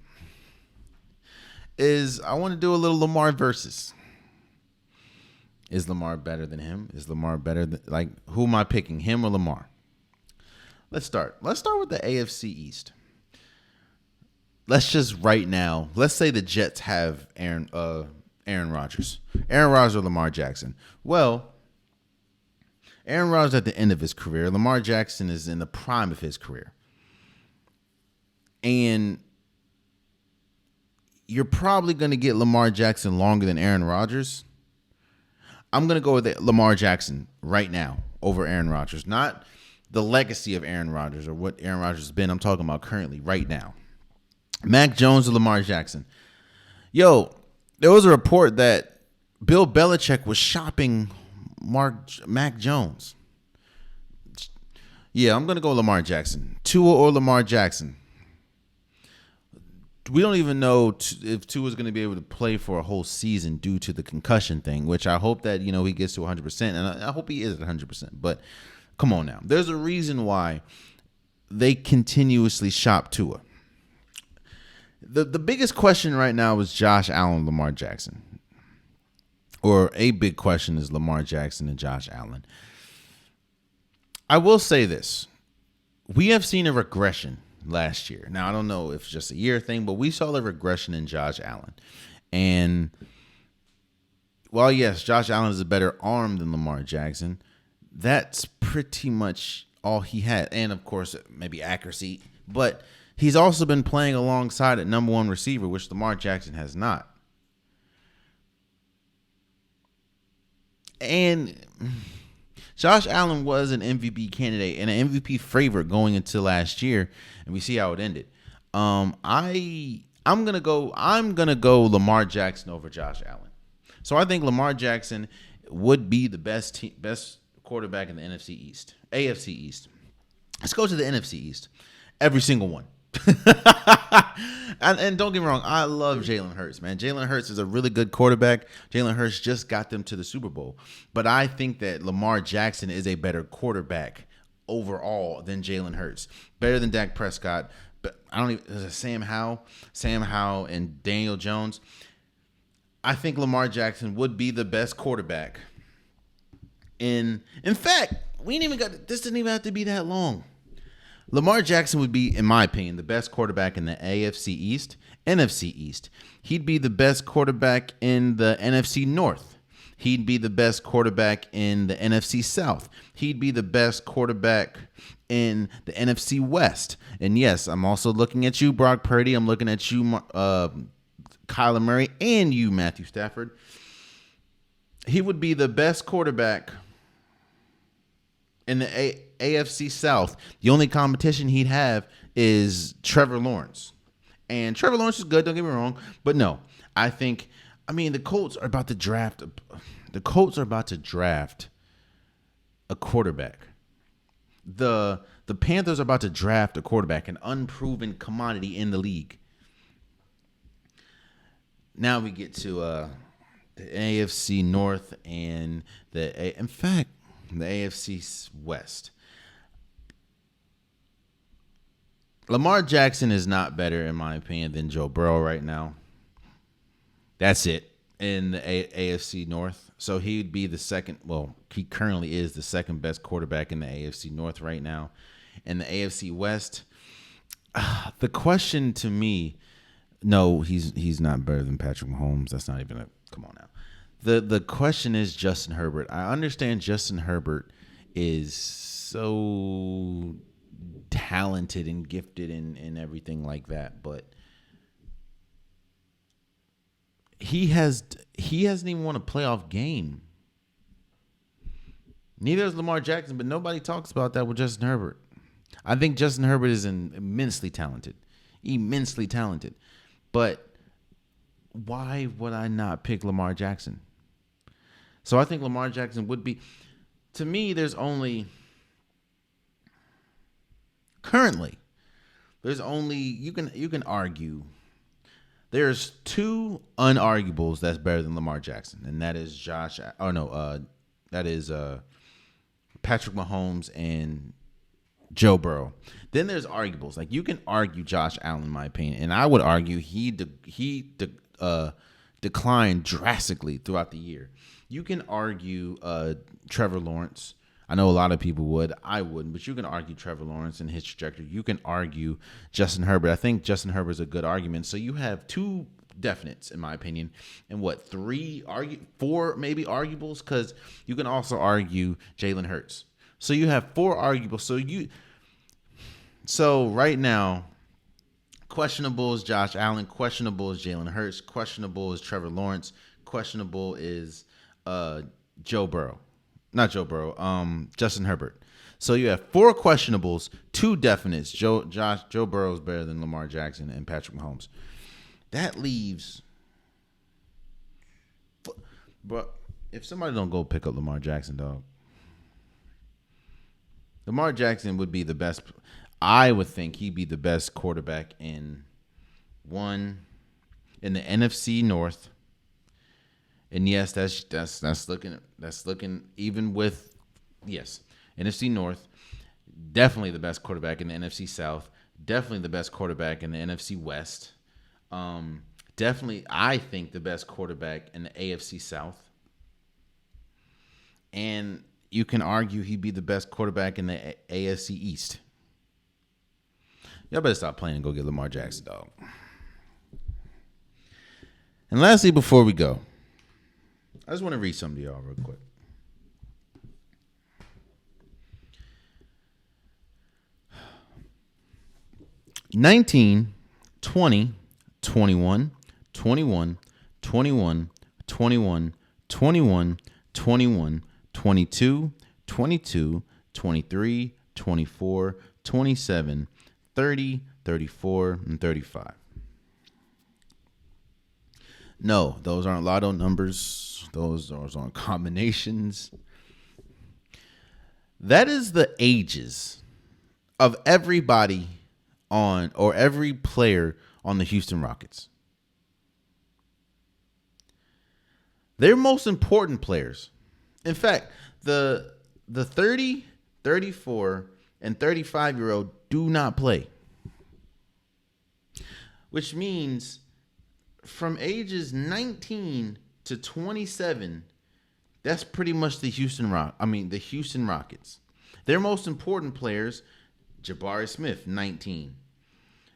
is I want to do a little Lamar versus. Is Lamar better than him? Is Lamar better than, like, who am I picking, him or Lamar? Let's start with the AFC East. Let's just right now, let's say the Jets have Aaron Rodgers. Aaron Rodgers or Lamar Jackson. Well, Aaron Rodgers at the end of his career. Lamar Jackson is in the prime of his career. And you're probably going to get Lamar Jackson longer than Aaron Rodgers. I'm going to go with Lamar Jackson right now over Aaron Rodgers. Not the legacy of Aaron Rodgers or what Aaron Rodgers has been. I'm talking about currently, right now. Mac Jones or Lamar Jackson. Yo, there was a report that Bill Belichick was shopping Mac Jones. Yeah, I'm going to go Lamar Jackson. Tua or Lamar Jackson. We don't even know if Tua is going to be able to play for a whole season due to the concussion thing, which I hope that, he gets to 100%, and I hope he is at 100%. But come on now. There's a reason why they continuously shop Tua. The biggest question right now is Josh Allen, Lamar Jackson. Or a big question is Lamar Jackson and Josh Allen. I will say this. We have seen a regression last year. Now, I don't know if it's just a year thing, but we saw a regression in Josh Allen. And while, yes, Josh Allen is a better arm than Lamar Jackson, that's pretty much all he had. And, of course, maybe accuracy. But he's also been playing alongside at number one receiver, which Lamar Jackson has not. And Josh Allen was an MVP candidate and an MVP favorite going into last year, and we see how it ended. I'm gonna go Lamar Jackson over Josh Allen. So I think Lamar Jackson would be the best quarterback in the AFC East. Let's go to the NFC East. Every single one. and don't get me wrong, I love Jalen Hurts, man. Jalen Hurts is a really good quarterback. Jalen Hurts just got them to the Super Bowl. But I think that Lamar Jackson is a better quarterback overall than Jalen Hurts. Better than Dak Prescott. But I don't even Sam Howell and Daniel Jones. I think Lamar Jackson would be the best quarterback. In fact, this didn't even have to be that long. Lamar Jackson would be, in my opinion, the best quarterback in the AFC East, NFC East. He'd be the best quarterback in the NFC North. He'd be the best quarterback in the NFC South. He'd be the best quarterback in the NFC West. And yes, I'm also looking at you, Brock Purdy. I'm looking at you, Kyler Murray, and you, Matthew Stafford. He would be the best quarterback in the AFC South, the only competition he'd have is Trevor Lawrence. And Trevor Lawrence is good, don't get me wrong. But no, the Colts are about to draft. The Colts are about to draft a quarterback. The Panthers are about to draft a quarterback, an unproven commodity in the league. Now we get to the AFC North and the AFC West. Lamar Jackson is not better, in my opinion, than Joe Burrow right now. That's it in the AFC North. So he'd be the second. Well, he currently is the second best quarterback in the AFC North right now. In the AFC West, the question to me, no, he's not better than Patrick Mahomes. That's not even come on now. The question is Justin Herbert. I understand Justin Herbert is so talented and gifted and everything like that, but he hasn't even won a playoff game. Neither is Lamar Jackson, but nobody talks about that with Justin Herbert. I think Justin Herbert is immensely talented. But why would I not pick Lamar Jackson? So I think Lamar Jackson would be, to me, there's only you can argue. There's two unarguables that's better than Lamar Jackson, and that is Patrick Mahomes and Joe Burrow. Then there's arguables. Like, you can argue Josh Allen, in my opinion, and I would argue he declined drastically throughout the year. You can argue Trevor Lawrence. I know a lot of people would. I wouldn't, but you can argue Trevor Lawrence and his trajectory. You can argue Justin Herbert. I think Justin Herbert's a good argument. So you have two definites, in my opinion, and four maybe arguables, because you can also argue Jalen Hurts. So you have four arguables. So right now, questionable is Josh Allen, questionable is Jalen Hurts, questionable is Trevor Lawrence, questionable is Justin Herbert. So you have four questionables, two definites. Joe Burrow is better than Lamar Jackson and Patrick Mahomes. That leaves, but if somebody don't go pick up Lamar Jackson, dog, Lamar Jackson would be the best. I would think he'd be the best quarterback in the NFC North. And yes, that's looking even with, yes, NFC North, definitely the best quarterback in the NFC South, definitely the best quarterback in the NFC West. Definitely, I think, the best quarterback in the AFC South. And you can argue he'd be the best quarterback in the AFC East. Y'all better stop playing and go get Lamar Jackson, dog. And lastly, before we go, I just want to read something to y'all real quick. "19, 20, 21, 21, 21, 21, 21, 21, 22, 22, 23, 24, 27, 30, 34, and 35. No, those aren't lotto numbers. Those aren't combinations. That is the ages of everybody every player on the Houston Rockets. Their most important players. In fact, the 30, 34, and 35-year-old do not play. Which means from ages 19 to 27, that's pretty much the Houston Rockets. Their most important players: Jabari Smith, 19.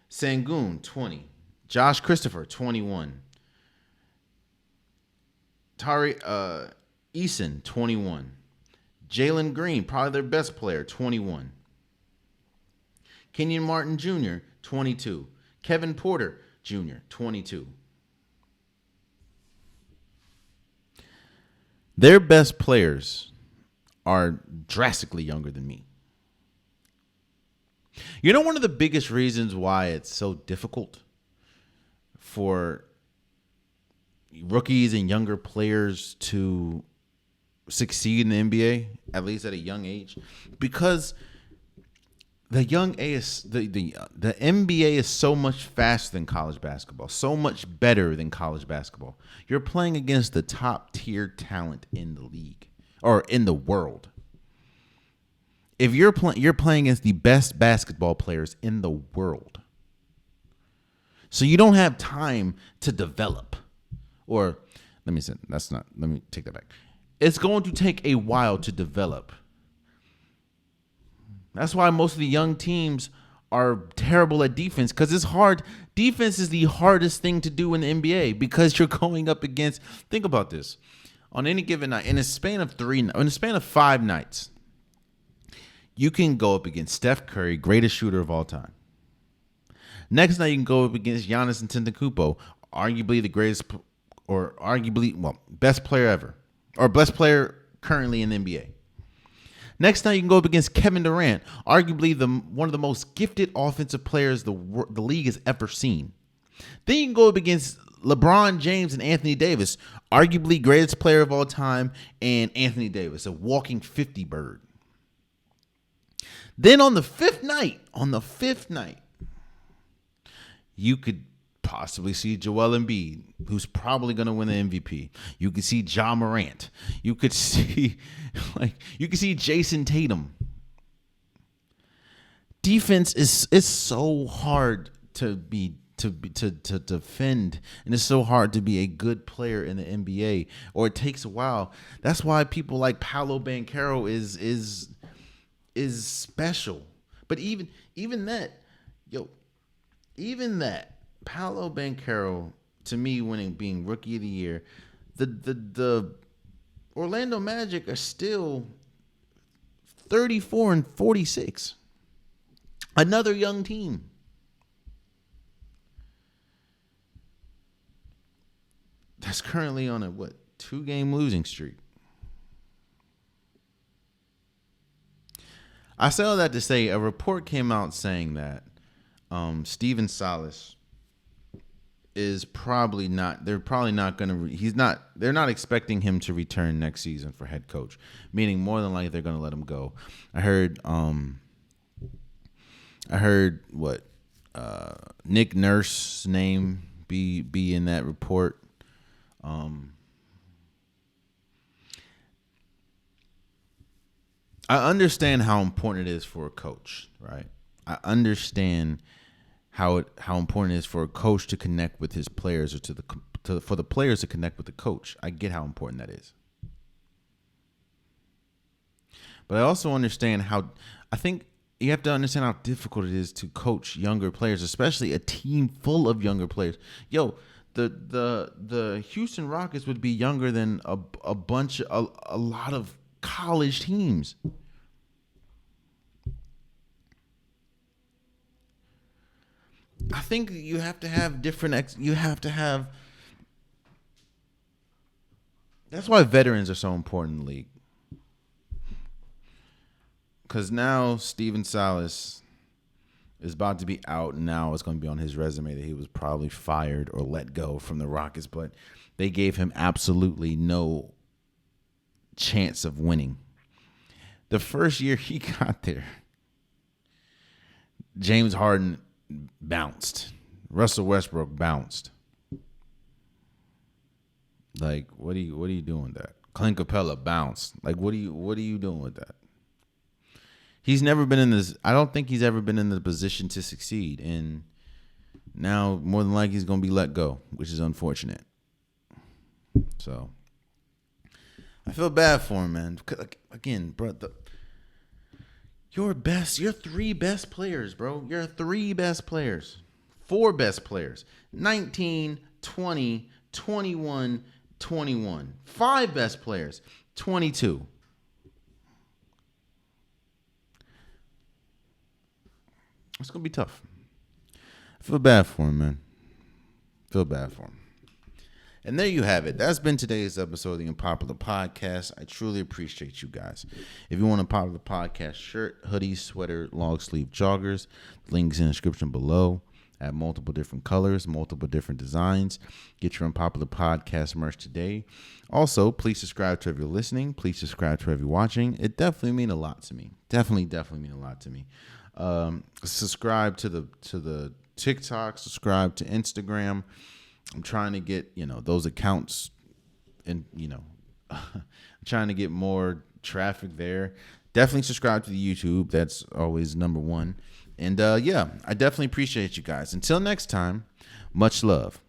Sengun, 20. Josh Christopher, 21. Tari Eason, 21. Jalen Green, probably their best player, 21. Kenyon Martin Jr., 22. Kevin Porter Jr., 22. Their best players are drastically younger than me. You know, one of the biggest reasons why it's so difficult for rookies and younger players to succeed in the NBA, at least at a young age, because the NBA is so much faster than college basketball, so much better than college basketball. You're playing against the top tier talent in the league or in the world. If you're playing against the best basketball players in the world. So you don't have time to develop. Or let me take that back. It's going to take a while to develop. That's why most of the young teams are terrible at defense, because it's hard. Defense is the hardest thing to do in the NBA because you're going up against, think about this, on any given night, in a span of 5 nights, you can go up against Steph Curry, greatest shooter of all time. Next night, you can go up against Giannis Antetokounmpo, arguably the greatest, or best player ever, or best player currently in the NBA. Next night, you can go up against Kevin Durant, arguably one of the most gifted offensive players the league has ever seen. Then you can go up against LeBron James and Anthony Davis, arguably greatest player of all time, and Anthony Davis, a walking 50 bird. Then on the fifth night, you could possibly see Joel Embiid, who's probably going to win the MVP. You could see Ja Morant. You could see Jason Tatum. Defense is so hard to defend, and it's so hard to be a good player in the NBA, or it takes a while. That's why people like Paolo Banchero is special. But even that, Paolo Banchero, to me, being rookie of the year, the Orlando Magic are still 34-46. Another young team. That's currently on a 2-game losing streak. I say all that to say a report came out saying that Steven Silas is probably not. They're probably not going to. He's not. They're not expecting him to return next season for head coach. Meaning, more than likely, they're going to let him go. I heard what Nick Nurse's name be in that report. I understand how important it is for a coach, right? I understand how important it is for a coach to connect with his players, or for the players to connect with the coach. I get how important that is. But I also understand I think you have to understand how difficult it is to coach younger players, especially a team full of younger players. The Houston Rockets would be younger than a lot of college teams. I think you have to have different. That's why veterans are so important in the league. Because now Steven Silas is about to be out, and now it's going to be on his resume that he was probably fired or let go from the Rockets, but they gave him absolutely no chance of winning. The first year he got there, James Harden bounced. Russell Westbrook bounced. Like, what are you doing with that? Clint Capella bounced. Like, what are you doing with that? He's never been in this. I don't think he's ever been in the position to succeed, and now more than likely he's going to be let go, which is unfortunate. So I feel bad for him, man. Again, bro, your 3 best players, bro. Your 3 best players. 4 best players. 19, 20, 21, 21. 5 best players. 22. It's going to be tough. I feel bad for him, man. Feel bad for him. And there you have it. That's been today's episode of the Unpopular Podcast. I truly appreciate you guys. If you want a Popular Podcast shirt, hoodie, sweater, long sleeve joggers, links in the description below. I have multiple different colors, multiple different designs. Get your Unpopular Podcast merch today. Also, please subscribe to if you're listening. Please subscribe to if you're watching. It definitely means a lot to me. Definitely mean a lot to me. Subscribe to the TikTok. Subscribe to Instagram. I'm trying to get, those accounts and, I'm trying to get more traffic there. Definitely subscribe to the YouTube. That's always number one. And I definitely appreciate you guys. Until next time, much love.